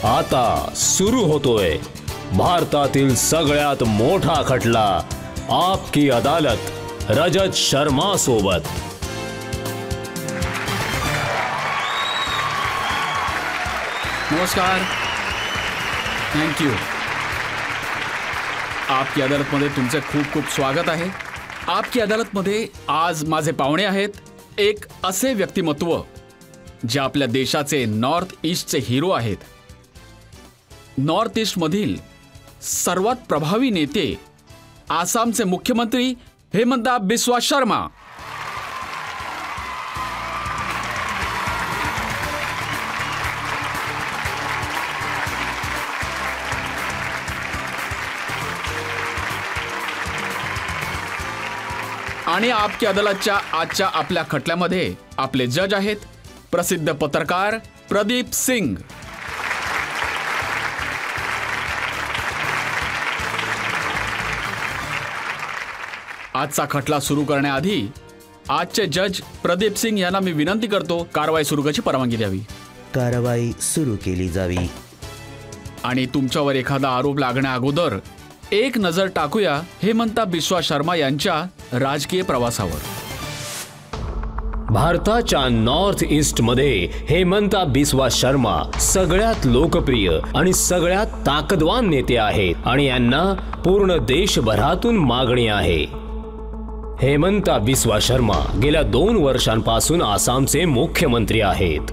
आता सुरू होतोय भारतातील सगळ्यात मोठा खटला आपकी अदालत रजत शर्मा सोबत। नमस्कार, थँक्यू। आपकी अदालतमध्ये तुमचे खूप खूप स्वागत आहे। आपकी अदालतमध्ये आज माझे पाहुणे आहेत एक असे व्यक्तिमत्व जे आपल्या देशाचे नॉर्थ ईस्टचे हिरो आहेत। नॉर्थ ईस्ट मधील सर्वात प्रभावी नेते आसामचे मुख्यमंत्री हेमंता बिस्वा शर्मा। आणि आपकी अदालतच्या आजच्या आपल्या खटल्यामध्ये आपले जज आहेत प्रसिद्ध पत्रकार प्रदीप सिंग। आजचा खटला सुरू करण्याआधी आजचे जज प्रदीप सिंग यांना मी विनंती करतो कारवाई सुरू करायची परवानगी द्यावी। कारवाई सुरू केली जावी। आणि तुमच्यावर एखादा आरोप लागण्या अगोदर एक नजर टाकूया हेमंता बिस्वा शर्मा यांच्या राजकीय प्रवासावर। भारताच्या नॉर्थ ईस्ट मध्ये हेमंता बिस्वा शर्मा सगळ्यात लोकप्रिय आणि सगळ्यात ताकदवान नेते आहेत आणि यांना पूर्ण देशभरातून मागणी आहे। हेमंता बिस्वा शर्मा गेल्या 2 वर्षांपासून आसामचे मुख्यमंत्री आहेत,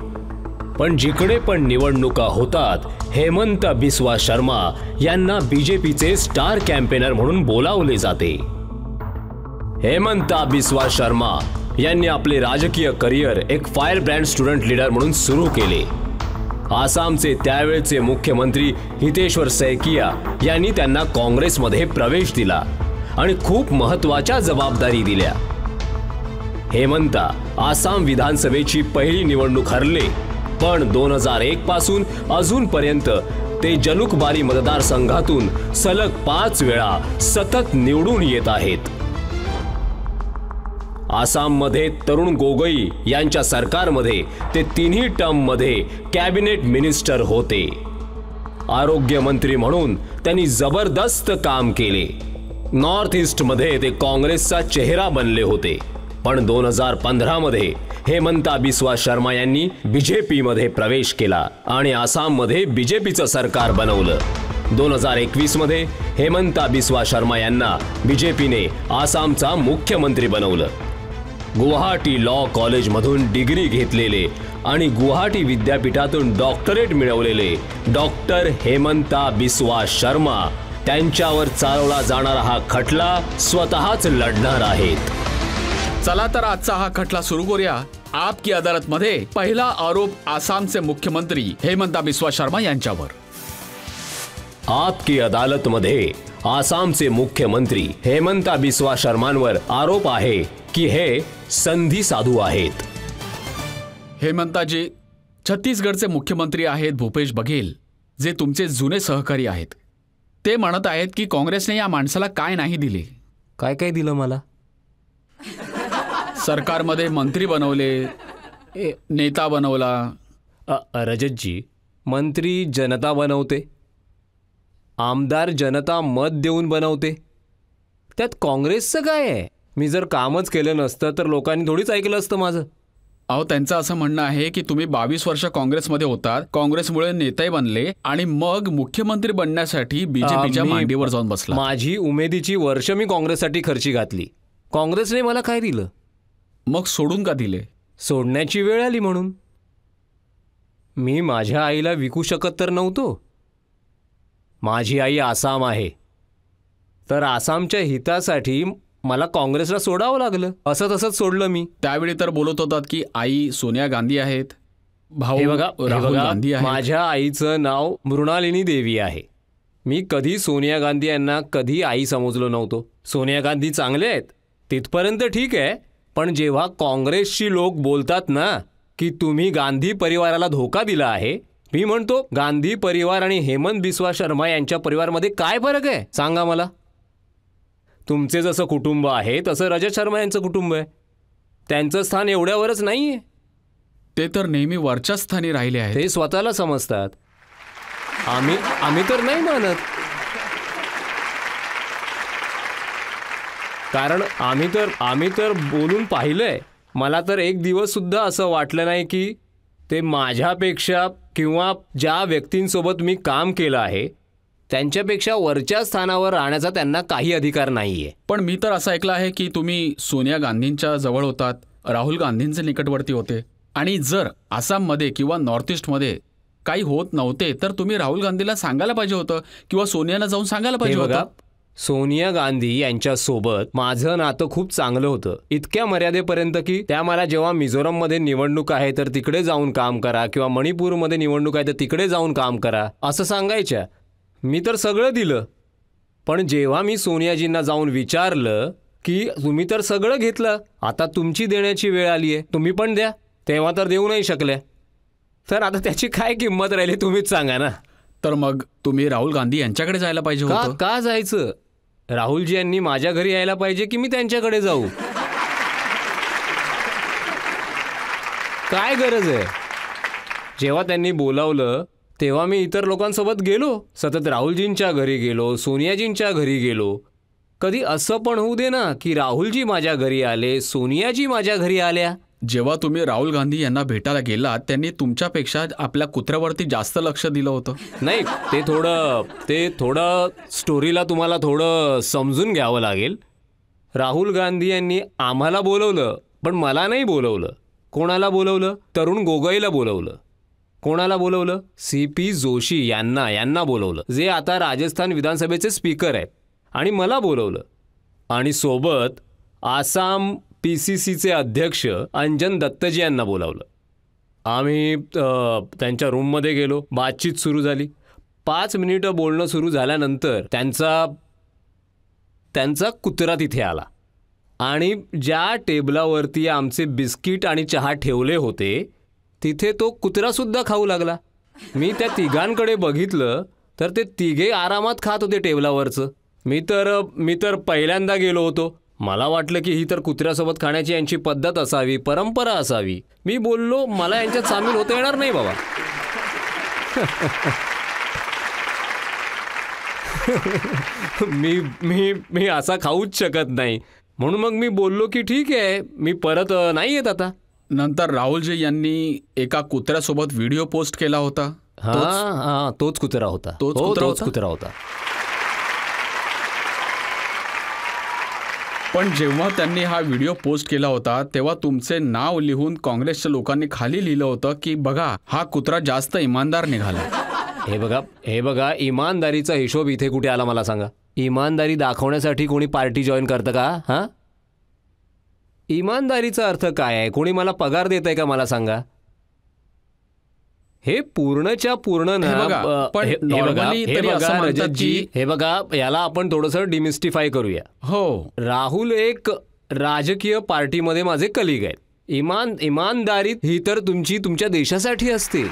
पण जिकडे पण निवडणुका होतात हेमंता बिस्वा शर्मा यांना बीजेपीचे स्टार कॅम्पेनर म्हणून बोलावले जाते। हेमंता बिस्वा शर्मा यांनी आपले राजकीय करिअर एक फायर ब्रँड स्टुडंट लीडर म्हणून सुरू केले। आसामचे त्यावेळचे मुख्यमंत्री हितेश्वर सैकिया यांनी त्यांना काँग्रेसमध्ये प्रवेश दिला आणि खूप महत्त्वाच्या जबाबदारी दिल्या। हेमंता आसाम विधानसभेची पहिली निवडणूक हरले, पण 2001 पासून अजूनपर्यंत ते जलुकबारी मतदारसंघातून सलग 5 वेळा सतत निवडून येत आहेत। आसाममध्ये तरुण गोगोई यांच्या सरकारमध्ये ते 3ही टर्ममध्ये कॅबिनेट मिनिस्टर होते। आरोग्य मंत्री म्हणून त्यांनी जबरदस्त काम केले। नॉर्थ ईस्टमध्ये ते काँग्रेसचा चेहरा बनले होते, पण 2015 मध्ये हेमंता बिस्वा शर्मा यांनी बीजेपी मध्ये प्रवेश केला आणि आसाममध्ये बीजेपीचं सरकार बनवलं। 2021 मध्ये हेमंता बिस्वा शर्मा यांना बीजेपीने आसामचा मुख्यमंत्री बनवलं। गुवाहाटी लॉ कॉलेजमधून डिग्री घेतलेले आणि गुवाहाटी विद्यापीठातून डॉक्टरेट मिळवलेले डॉक्टर हेमंता बिस्वा शर्मा त्यांच्यावर चालवला जाणारा हा खटला स्वतःच लढणार आहेत। चला तर आजचा हा खटला सुरू करूया। आपकी अदालतमध्ये पहिला आरोप आसामचे मुख्यमंत्री हेमंता बिस्वा शर्मा यांच्यावर। आपकी अदालतमध्ये आसामचे मुख्यमंत्री हेमंता बिस्वा शर्मांवर आरोप आहे की हे संधी साधू आहेत। हेमंताजी, छत्तीसगडचे मुख्यमंत्री आहेत भूपेश बघेल, जे तुमचे जुने सहकारी आहेत। ते म्हणत आहेत की काँग्रेसने या माणसाला काय नाही दिले। काय काय दिलं मला? सरकारमध्ये मंत्री बनवले, नेता बनवला। रजतजी, मंत्री जनता बनवते, आमदार जनता मत देऊन बनवते, त्यात काँग्रेसचं काय आहे? मी जर कामच केलं नसतं तर लोकांनी थोडीच ऐकलं असतं माझं। अहो, त्यांचं असं म्हणणं आहे की तुम्ही 22 वर्ष काँग्रेसमध्ये होतात, काँग्रेसमुळे नेते बनले आणि मग मुख्यमंत्री बनण्यासाठी बीजेपीच्या मांडीवर जाऊन बसला। माझी उमेदीची वर्ष मी काँग्रेससाठी खर्ची घातली, काँग्रेसने मला काय दिलं? मग सोडून का दिले? सोडण्याची वेळ आली म्हणून। मी माझ्या आईला विकू शकत तर नव्हतो। माझी आई आसाम आहे, तर आसामच्या हितासाठी मला काँग्रेसला सोडावं लागलं। असं तसंच सोडलं मी। त्यावेळी तर बोलत होतात की आई सोनिया गांधी आहेत, भाऊ राहुल गांधी आहेत। माझ्या आईचं नाव मृणालिनी देवी आहे। मी कधी सोनिया गांधी यांना कधी आई समजलो नव्हतो। सोनिया गांधी चांगले आहेत तिथपर्यंत ठीक आहे, पण जेव्हा काँग्रेसची लोक बोलतात ना की तुम्ही गांधी परिवाराला धोका दिला आहे, मी म्हणतो गांधी परिवार आणि हेमंत बिस्वा शर्मा यांच्या परिवारामध्ये काय फरक आहे सांगा मला? तुमचे जसं कुटुंब आहे तसं रजत शर्मा यांचं कुटुंब आहे। त्यांचं स्थान एवढ्यावरच नाहीये। ते तर नेहमी वरच्या स्थानी राहिले आहेत। ते स्वतःला समजतात। आम्ही तर नाही मानत, कारण आम्ही तर बोलून पाहिलंय. मला तर एक दिवस सुद्धा असं वाटलं नाही की ते माझ्यापेक्षा किंवा ज्या व्यक्तींसोबत मी काम केलं आहे त्यांच्यापेक्षा वरच्या स्थानावर राहण्याचा त्यांना काही अधिकार नाहीये. पण मी तर असं ऐकलं आहे की तुम्ही सोनिया गांधींच्या जवळ होतात, राहुल गांधींचे निकटवर्ती होते, आणि जर आसाममध्ये किंवा नॉर्थ ईस्टमध्ये काही होत नव्हते तर तुम्ही राहुल गांधीला सांगायला पाहिजे होतं किंवा सोनियाला जाऊन सांगायला पाहिजे बघा, होतं. सोनिया गांधी यांच्यासोबत माझं नातं खूप चांगलं होतं, इतक्या मर्यादेपर्यंत की त्या मला जेव्हा मिझोरममध्ये निवडणूक आहे तर तिकडे जाऊन काम करा किंवा मणिपूरमध्ये निवडणूक आहे तर तिकडे जाऊन काम करा असं सांगायच्या. मी तर सगळं दिलं, पण जेव्हा मी सोनियाजींना जाऊन विचारलं की तुम्ही तर सगळं घेतलं, आता तुमची देण्याची वेळ आली आहे, तुम्ही पण द्या, तेव्हा तर देऊ नाही शकले, तर आता त्याची काय किंमत राहिली तुम्हीच सांगा ना. तर मग तुम्ही राहुल गांधी यांच्याकडे जायला पाहिजे होतं. का जायचं? राहुलजी यांनी माझ्या घरी यायला पाहिजे की मी त्यांच्याकडे जाऊ? काय गरज आहे? जेव्हा त्यांनी बोलावलं तेव्हा मी इतर लोकांसोबत गेलो, सतत राहुलजींच्या घरी गेलो, सोनियाजींच्या घरी गेलो. कधी असं पण होऊ दे ना की राहुलजी माझ्या घरी आले, सोनियाजी माझ्या घरी आल्या. जेव्हा तुम्ही राहुल गांधी यांना भेटायला गेलात त्यांनी तुमच्यापेक्षा आपल्या कुत्र्यावरती जास्त लक्ष दिलं होतं. नाही, ते थोडं स्टोरीला तुम्हाला थोडं समजून घ्यावं लागेल. राहुल गांधी यांनी आम्हाला बोलवलं पण मला नाही बोलवलं. कोणाला बोलवलं? तरुण गोगोईला बोलवलं. कोणाला बोलवलं? CP जोशी यांना बोलवलं, जे आता राजस्थान विधानसभेचे स्पीकर आहेत, आणि मला बोलवलं. आणि सोबत आसाम PCCचे अध्यक्ष अंजन दत्तजी यांना बोलावलं. आम्ही त्यांच्या रूममध्ये गेलो, बातचीत सुरू झाली. 5 मिनिटं बोलणं सुरू झाल्यानंतर त्यांचा कुत्रा तिथे आला आणि ज्या टेबलावरती आमचे बिस्किट आणि चहा ठेवले होते तिथे तो कुत्रासुद्धा खाऊ लागला. मी त्या तिघांकडे बघितलं तर ते तिघे आरामात खात होते टेबलावरचं. मी तर पहिल्यांदा गेलो होतो. मला वाटलं की ही तर कुत्र्यासोबत खाण्याची यांची पद्धत असावी, परंपरा असावी. मी बोललो मला यांच्यात सामील होता येणार नाही बाबा. मी असा खाऊच शकत नाही. म्हणून मग मी बोललो की ठीक आहे, मी परत नाही येत आता. नंतर राहुलजी यांनी एका कुत्र्यासोबत व्हिडिओ पोस्ट केला होता. तोच कुत्रा होता. तोच कुत्रा होता. पण जेव्हा त्यांनी हा व्हिडिओ पोस्ट केला होता तेव्हा तुमचे नाव लिहून काँग्रेसच्या लोकांनी खाली लिहिलं होतं की बघा हा कुत्रा जास्त इमानदार निघाला. हे बघा, इमानदारीचा हिशोब इथे कुठे आला मला सांगा? इमानदारी दाखवण्यासाठी कोणी पार्टी जॉईन करतं का? इमानदारीचा अर्थ काय आहे? कोणी मला पगार देत आहे का मला सांगा? हे पूर्णच्या पूर्ण हे बघा, याला आपण थोडंसं डिमिस्टिफाय करूया. हो, राहुल एक राजकीय पार्टीमध्ये माझे कलिग आहेत. इमानदारी ही तर तुमच्या देशासाठी असते.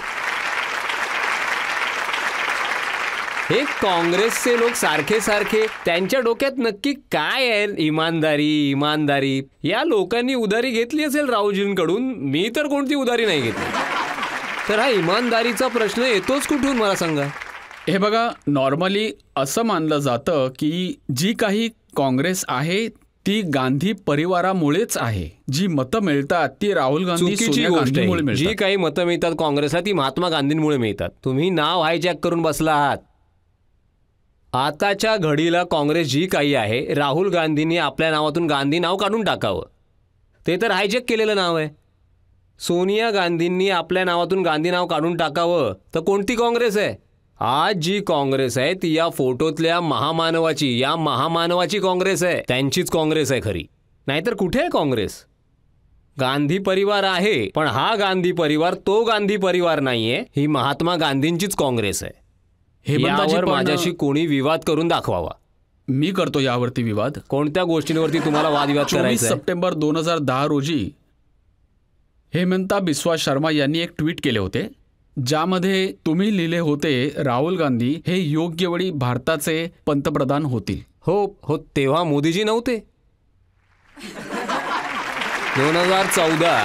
हे काँग्रेसचे लोक सारखे त्यांच्या डोक्यात नक्की काय आहे इमानदारी? या लोकांनी उधारी घेतली असेल राहुलजींकडून. मी तर कोणती उधारी नाही घेतली. तर हा इमानदारीचा प्रश्न येतोच कुठून मला सांगा? हे बघा, नॉर्मली असं मानलं जातं की जी काही काँग्रेस आहे ती गांधी परिवारामुळेच आहे. जी मतं मिळतात ती राहुल गांधी सोनिया गांधीमुळे मिळतात. जी काही मतं मिळतात काँग्रेसला ती महात्मा गांधींमुळे मिळतात. तुम्ही नाव हायजॅक करून बसला आहात. आताच्या घडीला काँग्रेस जी काही आहे, राहुल गांधींनी आपल्या नावातून गांधी नाव काढून टाकावं. ते तर हायजॅक केलेलं नाव आहे. सोनिया गांधींनी आपल्या नावातून गांधी नाव काढून टाकावं तर कोणती काँग्रेस आहे? आज जी काँग्रेस आहे ती या फोटोतल्या महामानवाची काँग्रेस आहे. त्यांचीच काँग्रेस आहे खरी. नाहीतर कुठे आहे काँग्रेस? गांधी परिवार आहे, पण हा गांधी परिवार तो गांधी परिवार नाहीये. ही महात्मा गांधींचीच काँग्रेस आहे. यावर माझ्याशी कोणी विवाद करून दाखवावा. मी करतो यावरती विवाद. कोणत्या गोष्टींवरती तुम्हाला वादविवाद करायचा? 24 सप्टेंबर 2010 रोजी हेमंता बिस्वा शर्मा यांनी एक ट्विट केले होते ज्यामध्ये तुम्ही लिहिले होते राहुल गांधी हे योग्य वेळी भारताचे पंतप्रधान होतील. हो, तेव्हा मोदीजी नव्हते. 2014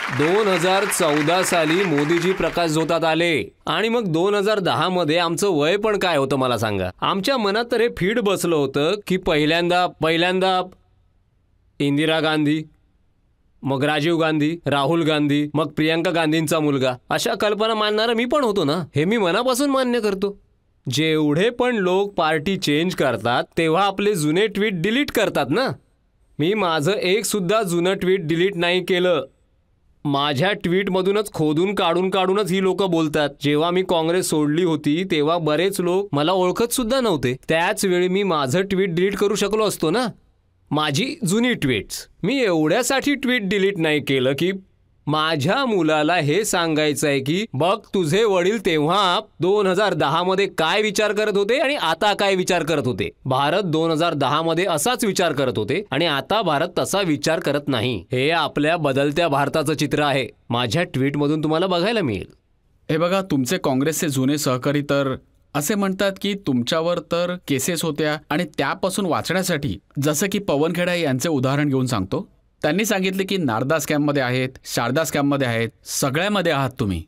2014 साली मोदीजी प्रकाश झोतात आले आणि मग 2010 मध्ये आमचं वय पण काय होतं मला सांगा. आमच्या मनात तर हे फीड बसलं होतं की पहिल्यांदा इंदिरा गांधी, मग राजीव गांधी, राहुल गांधी, मग प्रियंका गांधींचा मुलगा, अशा कल्पना मानणारा मी पण होतो ना. हे मी मनापासून मान्य करतो. जेवढे पण लोक पार्टी चेंज करतात तेव्हा आपले जुने ट्विट डिलीट करतात ना. मी माझं एक सुद्धा जुनं ट्विट डिलीट नाही केलं. माझ्या ट्विटमधूनच खोदून काढूनच ही लोक बोलतात. जेव्हा मी काँग्रेस सोडली होती तेव्हा बरेच लोक मला ओळखत सुद्धा नव्हते. त्याच वेळी मी माझं ट्विट डिलीट करू शकलो असतो ना. माझी जुनी ट्विट्स मी एवढ्यासाठी ट्विट डिलीट नाही केलं की माझ्या मुलाला हे सांगायचं आहे की बघ तुझे वडील तेव्हा 2010 मध्ये काय विचार करत होते आणि आता काय विचार करत होते. भारत 2010 मध्ये असाच विचार करत होते आणि आता भारत तसा विचार करत नाही. हे आपल्या बदलत्या भारताचं चित्र आहे. माझ्या ट्विटमधून तुम्हाला बघायला मिळेल. हे बघा, तुमचे काँग्रेसचे जुने सहकारी तर असे म्हणतात की तुमच्यावर तर केसेस होत्या आणि त्यापासून वाचण्यासाठी, जसं की पवन खेडा यांचे उदाहरण घेऊन सांगतो, त्यांनी सांगितले की नारदा स्कॅममध्ये आहेत, शारदा स्कॅममध्ये आहेत, सगळ्यामध्ये आहात तुम्ही.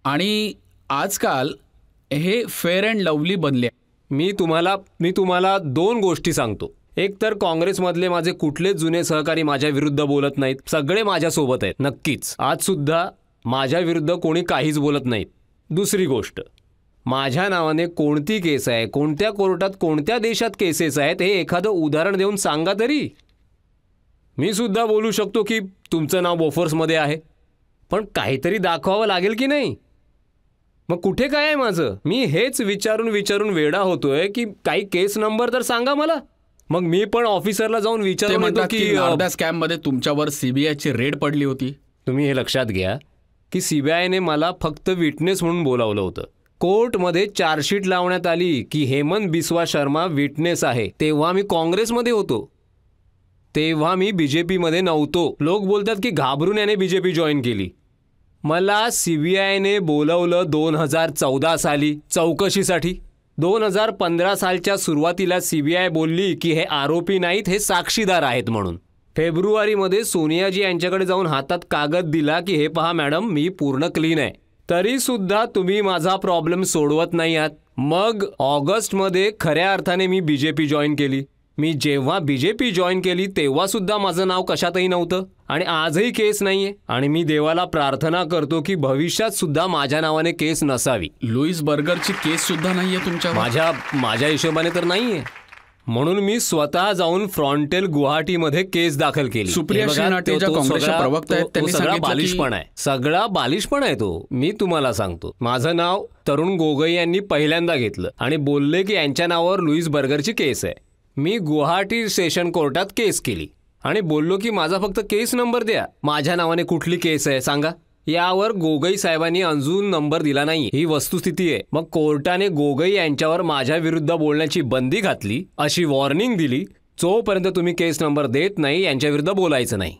आणि आजकाल हे फेअर अँड लवली बनले. मी तुम्हाला 2 गोष्टी सांगतो. एक तर काँग्रेसमधले माझे कुठलेच जुने सहकारी माझ्या विरुद्ध बोलत नाहीत. सगळे माझ्यासोबत आहेत. नक्कीच आज सुद्धा माझ्या विरुद्ध कोणी काहीच बोलत नाहीत. दुसरी गोष्ट, माझ्या नावाने कोणती केस आहे, कोणत्या कोर्टात, कोणत्या देशात केसेस आहेत, हे एखादं उदाहरण देऊन सांगा तरी. मी सुद्धा बोलू शकतो की तुमचं नाव बोफोर्समध्ये आहे, पण काहीतरी दाखवावं लागेल की नाही. मग कुठे काय आहे माझं? मी हेच विचारून वेडा होतोय की काही केस नंबर तर सांगा मला. मग मी पण ऑफिसरला जाऊन विचारतो की नारदा स्कॅम मध्ये तुमच्यावर सीबीआयची रेड पडली होती. तुम्ही हे लक्षात घ्या की सीबीआयने मला फक्त विटनेस म्हणून बोलावलं होतं. कोर्टमध्ये चार्जशीट लावण्यात आली की हेमंत बिस्वा शर्मा विटनेस आहे. तेव्हा मी काँग्रेसमध्ये होतो. तेव्हा मी बीजेपीमध्ये नव्हतो. लोक बोलतात की घाबरून याने बीजेपी जॉईन केली. मला सीबीआयने बोलवलं 2014 साली चौकशीसाठी. 2015 सालच्या सुरुवातीला सीबीआय बोलली की हे आरोपी नाहीत, हे साक्षीदार आहेत म्हणून. फेब्रुवारीमध्ये सोनियाजी यांच्याकडे जाऊन हातात कागद दिला की हे पहा मॅडम, मी पूर्ण क्लीन आहे. तरी सुद्धा तुम्ही माझा प्रॉब्लेम सोडवत नाही आहात. मग ऑगस्टमध्ये खऱ्या अर्थाने मी बीजेपी जॉईन केली. मी जेव्हा बीजेपी जॉईन केली तेव्हा सुद्धा माझं नाव कशातही नव्हतं आणि आजही केस नाहीये. आणि मी देवाला प्रार्थना करतो की भविष्यात सुद्धा माझ्या नावाने केस नसावी. लुईस बर्गरची केस सुद्धा नाहीये तुमच्या? माझ्या हिशोबाने तर नाहीये. म्हणून मी स्वतः जाऊन फ्रॉन्टेल गुवाहाटीमध्ये केस दाखल केली. सुप्रिया श्रीनाटे ज्या काँग्रेसच्या प्रवक्ता आहेत त्यांनी सांगितलं बालिशपण आहे, सगळा बालिशपण आहे तो. मी तुम्हाला सांगतो, माझं नाव तरुण गोगोई यांनी पहिल्यांदा घेतलं आणि बोलले की यांच्या नावावर लुईस बर्गरची केस आहे. मी गुवाहाटी सेशन कोर्टात केस केली आणि बोललो की माझा फक्त केस नंबर द्या. माझ्या नावाने कुठली केस आहे सांगा. यावर गोगोई साहेबांनी अजून नंबर दिला नाही. ही वस्तुस्थिती आहे. मग कोर्टाने गोगोई यांच्यावर माझ्या विरुद्ध बोलण्याची बंदी घातली, अशी वॉर्निंग दिली, जोपर्यंत तुम्ही केस नंबर देत नाही यांच्या विरुद्ध बोलायचं नाही.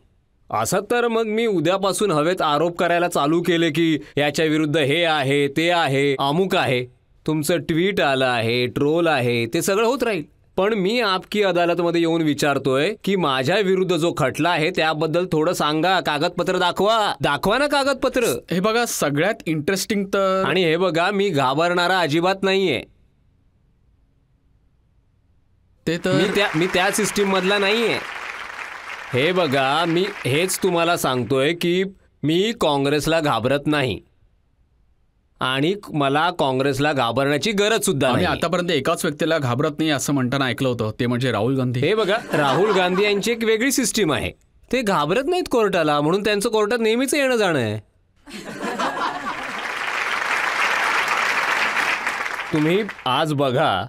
असं तर मग मी उद्यापासून हवेत आरोप करायला चालू केले की याच्या विरुद्ध हे आहे, ते आहे, अमुक आहे. तुमचं ट्विट आलं आहे, ट्रोल आहे, ते सगळं होत राहील. पण मी आपकी अदालतमध्ये येऊन विचारतोय की माझ्या विरुद्ध जो खटला आहे त्याबद्दल थोडं सांगा. कागदपत्र दाखवा ना कागदपत्र. हे बघा, सगळ्यात इंटरेस्टिंग तर, आणि हे बघा, मी घाबरणारा अजिबात नाहीये. ते तर मी त्या सिस्टीम मधला नाहीये. हे बघा, मी हेच तुम्हाला सांगतोय की मी काँग्रेसला घाबरत नाही आणि मला काँग्रेसला घाबरण्याची गरज सुद्धा नाही. आतापर्यंत एकाच व्यक्तीला घाबरत नाही असं म्हणताना ऐकलं होतं, ते म्हणजे राहुल गांधी. हे बघा, राहुल गांधी यांची एक वेगळी सिस्टीम आहे. ते घाबरत नाहीत कोर्टाला, म्हणून त्यांचं कोर्टात नेहमीच येणं जाणं आहे. तुम्ही आज बघा,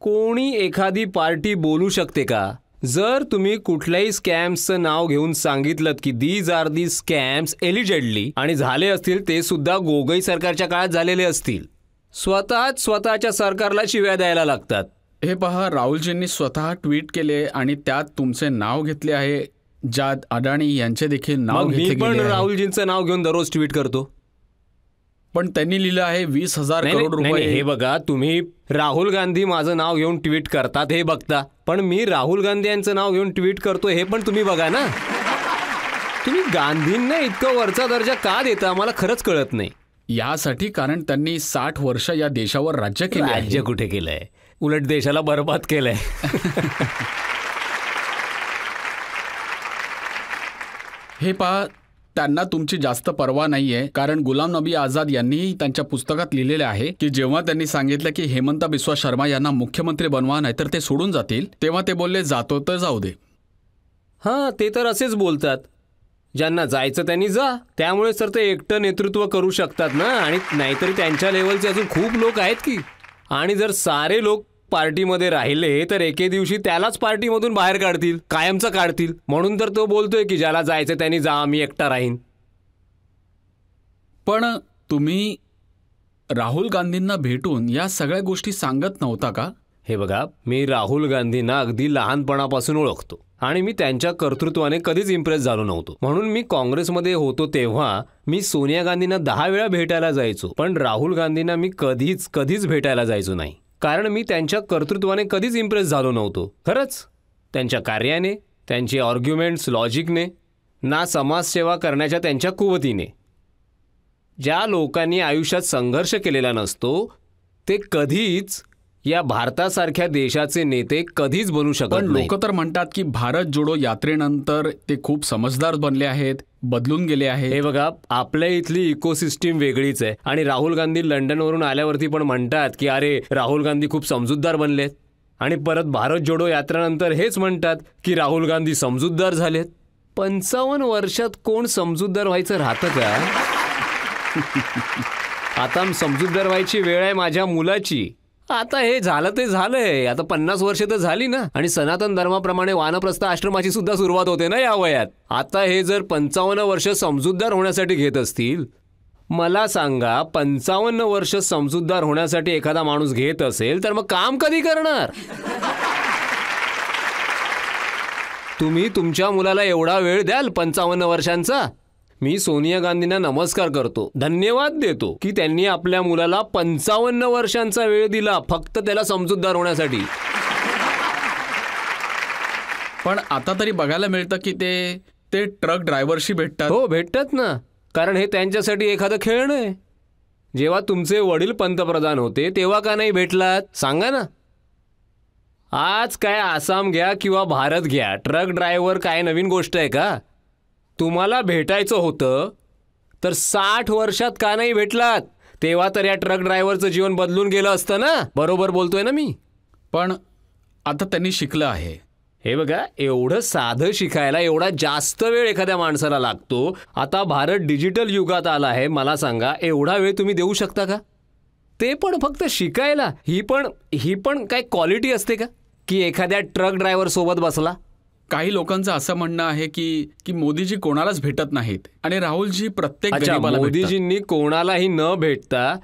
कोणी एखादी पार्टी बोलू शकते का? जर तुम्ही कुठल्याही स्कॅम्सचं नाव घेऊन सांगितलं की these are the scams allegedly आणि झाले असतील ते सुद्धा गोगोई सरकारच्या काळात झालेले असतील, स्वतःच्या सरकारला शिव्या द्यायला लागतात. हे पहा, राहुलजींनी स्वतः ट्विट केले आणि त्यात तुमचे नाव घेतले आहे, ज्यात अडाणी यांचे देखील नाव घेतले गेले. मी पण राहुलजींचं नाव घेऊन दररोज ट्विट करतो. पण त्यांनी लिहिलं आहे 20,000 करोड रुपये. हे बघा, तुम्ही राहुल गांधी माझं नाव घेऊन ट्विट करतात हे बघता, पण मी राहुल गांधी यांचं नाव घेऊन ट्विट करतो हे पण तुम्ही बघा ना. तुम्ही गांधींना इतका वरचा दर्जा का देता मला खरंच कळत नाही. यासाठी कारण त्यांनी 60 वर्ष या देशावर राज्य केले आहे. राज्य कुठे केलंय, उलट देशाला बरबाद केलंय. हे पहा, त्यांना तुमची जास्त पर्वा नाहीये, कारण गुलाम नबी आझाद यांनीही त्यांच्या पुस्तकात लिहिलेले आहे की जेव्हा त्यांनी सांगितलं की हेमंत बिस्वा शर्मा यांना मुख्यमंत्री बनवा नाहीतर ते सोडून जातील, तेव्हा ते बोलले जातो तर जाऊ दे. हां, ते तर असेच बोलतात. ज्यांना जायचं त्यांनी जा. त्यामुळे तर ते एकटं नेतृत्व करू शकतात ना. आणि नाहीतरी त्यांच्या लेवलचे अजून खूप लोक आहेत की. आणि जर सारे लोक पार्टीमध्ये राहिले तर एके दिवशी त्यालाच पार्टीमधून बाहेर काढतील, कायमचं काढतील. म्हणून तर तो बोलतोय की ज्याला जायचं त्यांनी जा, मी एकटा राहीन. पण तुम्ही राहुल गांधींना भेटून या सगळ्या गोष्टी सांगत नव्हता का? हे बघा, मी राहुल गांधींना अगदी लहानपणापासून ओळखतो आणि मी त्यांच्या कर्तृत्वाने कधीच इम्प्रेस झालो नव्हतो. म्हणून मी काँग्रेसमध्ये होतो तेव्हा मी सोनिया गांधींना 10 वेळा भेटायला जायचो, पण राहुल गांधींना मी कधीच भेटायला जायचो नाही. कारण मी त्यांच्या कर्तृत्वाने कधीच इम्प्रेस झालो नव्हतो. खरंच, त्यांच्या कार्याने, त्यांची आर्ग्युमेंट्स लॉजिकने, ना समाजसेवा करण्याच्या त्यांच्या कुवतीने. ज्या लोकांनी आयुष्यात संघर्ष केलेला नसतो ते कधीच या भारतासारख्या देशाचे नेते कधीच बनू शकत पण नाही. लोक तर म्हणतात की भारत जोडो यात्रेनंतर ते खूप समजदार बनले आहेत, बदलून गेले आहेत. हे बघा, आपल्या इथली इकोसिस्टीम वेगळीच आहे. आणि राहुल गांधी लंडनवरून आल्यावरती पण म्हणतात की अरे राहुल गांधी खूप समजूतदार बनलेत. आणि परत भारत जोडो यात्रेनंतर हेच म्हणतात की राहुल गांधी समजूतदार झालेत. 55 वर्षात कोण समजूतदार व्हायचं राहतं का? आता समजूतदार व्हायची वेळ आहे माझ्या मुलाची. आता हे झालं ते झालंय. आता 50 वर्ष तर झाली ना. आणि सनातन धर्माप्रमाणे वानप्रस्थ आश्रमाची सुद्धा सुरुवात होते ना या वयात. आता हे जर 55 वर्ष समजूतदार होण्यासाठी घेत असतील, मला सांगा 55 वर्ष समजूतदार होण्यासाठी एखादा माणूस घेत असेल तर मग काम कधी करणार? तुम्ही तुमच्या मुलाला एवढा वेळ द्याल 55 वर्षांचा? मी सोनिया गांधींना नमस्कार करतो, धन्यवाद देतो की त्यांनी आपल्या मुलाला 55 वर्षांचा वेळ दिला फक्त त्याला समजूतदार होण्यासाठी. पण आता तरी बघायला मिळतं की ते ट्रक ड्रायव्हरशी भेटतात. हो, भेटतात ना. कारण हे त्यांच्यासाठी एखादं खेळणं आहे. जेव्हा तुमचे वडील पंतप्रधान होते तेव्हा का नाही भेटलात सांगा ना. आज काय आसाम घ्या किंवा भारत घ्या, ट्रक ड्रायव्हर काय नवीन गोष्ट आहे का? तुम्हाला भेटायचं होतं तर 60 वर्षात का नाही भेटलात? तेव्हा तर या ट्रक ड्रायव्हरचं जीवन बदलून गेलं असतं ना. बरोबर बोलतोय ना मी? पण आता त्यांनी शिकलं आहे. हे बघा, एवढं साधं शिकायला एवढा जास्त वेळ एखाद्या माणसाला लागतो. आता भारत डिजिटल युगात आला आहे. मला सांगा, एवढा वेळ तुम्ही देऊ शकता का? ते पण फक्त शिकायला. ही पण काय क्वालिटी असते का की एखाद्या ट्रक ड्रायव्हर सोबत बसला? काही लोकांचं असं म्हणणं आहे की मोदीजी कोणालाच भेटत नाहीत आणि राहुलजी प्रत्येक गरीबाला भेटतात. मोदीजींनी कोणालाही न भेटता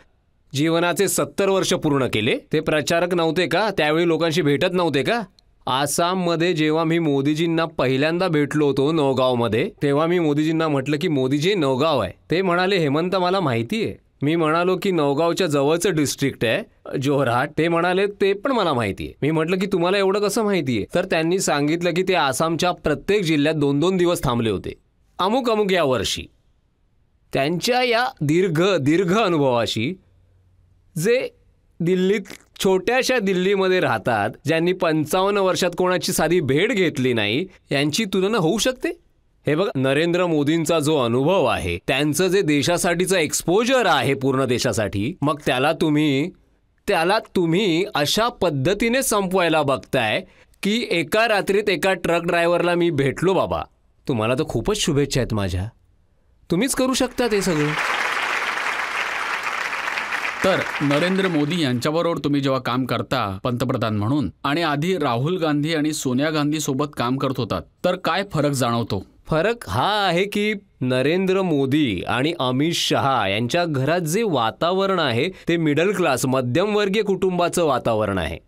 जीवनाचे 70 वर्ष पूर्ण केले. ते प्रचारक नव्हते का? त्यावेळी लोकांशी भेटत नव्हते का? आसाममध्ये जेव्हा मी मोदीजींना पहिल्यांदा भेटलो होतो नौगावमध्ये, तेव्हा मी मोदीजींना म्हटलं की मोदीजी नौगाव आहे. ते म्हणाले हेमंत मला माहिती आहे. मी म्हणालो की नौगावच्या जवळचं डिस्ट्रिक्ट आहे जोरहाट. ते म्हणाले ते पण मला माहिती आहे. मी म्हटलं की तुम्हाला एवढं कसं माहिती आहे? तर त्यांनी सांगितलं की ते आसामच्या प्रत्येक जिल्ह्यात 2-2 दिवस थांबले होते अमुक या वर्षी. त्यांच्या या दीर्घ अनुभवाशी जे दिल्लीत छोट्याशा दिल्लीमध्ये राहतात, ज्यांनी 55 वर्षात कोणाची साधी भेट घेतली नाही, यांची तुलना होऊ शकते? हे बघा, नरेंद्र मोदींचा जो अनुभव आहे, त्यांचं जे देशासाठीचं एक्सपोजर आहे पूर्ण देशासाठी, मग त्याला तुम्ही अशा पद्धतीने संपवायला बघताय की एका रात्रीत एका ट्रक ड्रायव्हरला मी भेटलो. बाबा, तुम्हाला तर खूपच शुभेच्छा आहेत माझ्या. तुम्हीच करू शकता ते सगळं. तर नरेंद्र मोदी यांच्याबरोबर तुम्ही जेव्हा काम करता पंतप्रधान म्हणून, आणि आधी राहुल गांधी आणि सोनिया गांधी सोबत काम करत होतात, तर काय फरक जाणवतो? फरक हा आहे की नरेंद्र मोदी आणि अमित शहा यांच्या घरात जे वातावरण आहे ते मिडल क्लास, मध्यमवर्गीय कुटुंबाचं वातावरण आहे.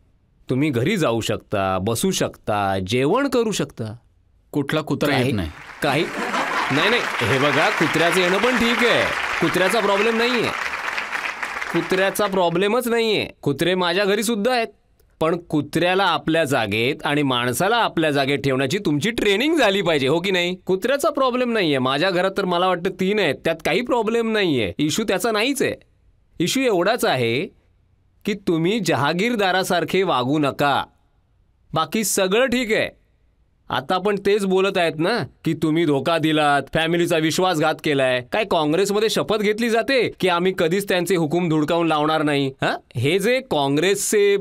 तुम्ही घरी जाऊ शकता, बसू शकता, जेवण करू शकता. कुठला कुत्रा येत नाही. काही नाही. हे बघा, कुत्र्याचं येणं पण ठीक आहे. कुत्र्याचा प्रॉब्लेम नाहीये. कुत्र्याचा प्रॉब्लेमच नाहीये. कुत्रे माझ्या घरी सुद्धा आहेत. पण कुत्र्याला आपल्या जागेत आणि माणसाला आपल्या जागेत ठेवण्याची तुमची ट्रेनिंग झाली पाहिजे, हो की नाही? कुत्र्याचा प्रॉब्लेम नाहीये, माझ्या घरात तर मला वाटतं 3 आहेत, त्यात काही प्रॉब्लेम नाहीये. इश्यू त्याचा नाहीच आहे. इश्यू एवढाच आहे की तुम्ही जहागीरदारासारखे वागू नका. बाकी सगळं ठीक आहे. आता आपण तेच बोलत आहेत ना की तुम्ही धोका दिलात, फॅमिलीचा विश्वासघात केलाय. काय काँग्रेसमध्ये शपथ घेतली जाते की आम्ही कधीच त्यांचे हुकूम धुडकावून लावणार नाही? हे जे काँग्रेसचे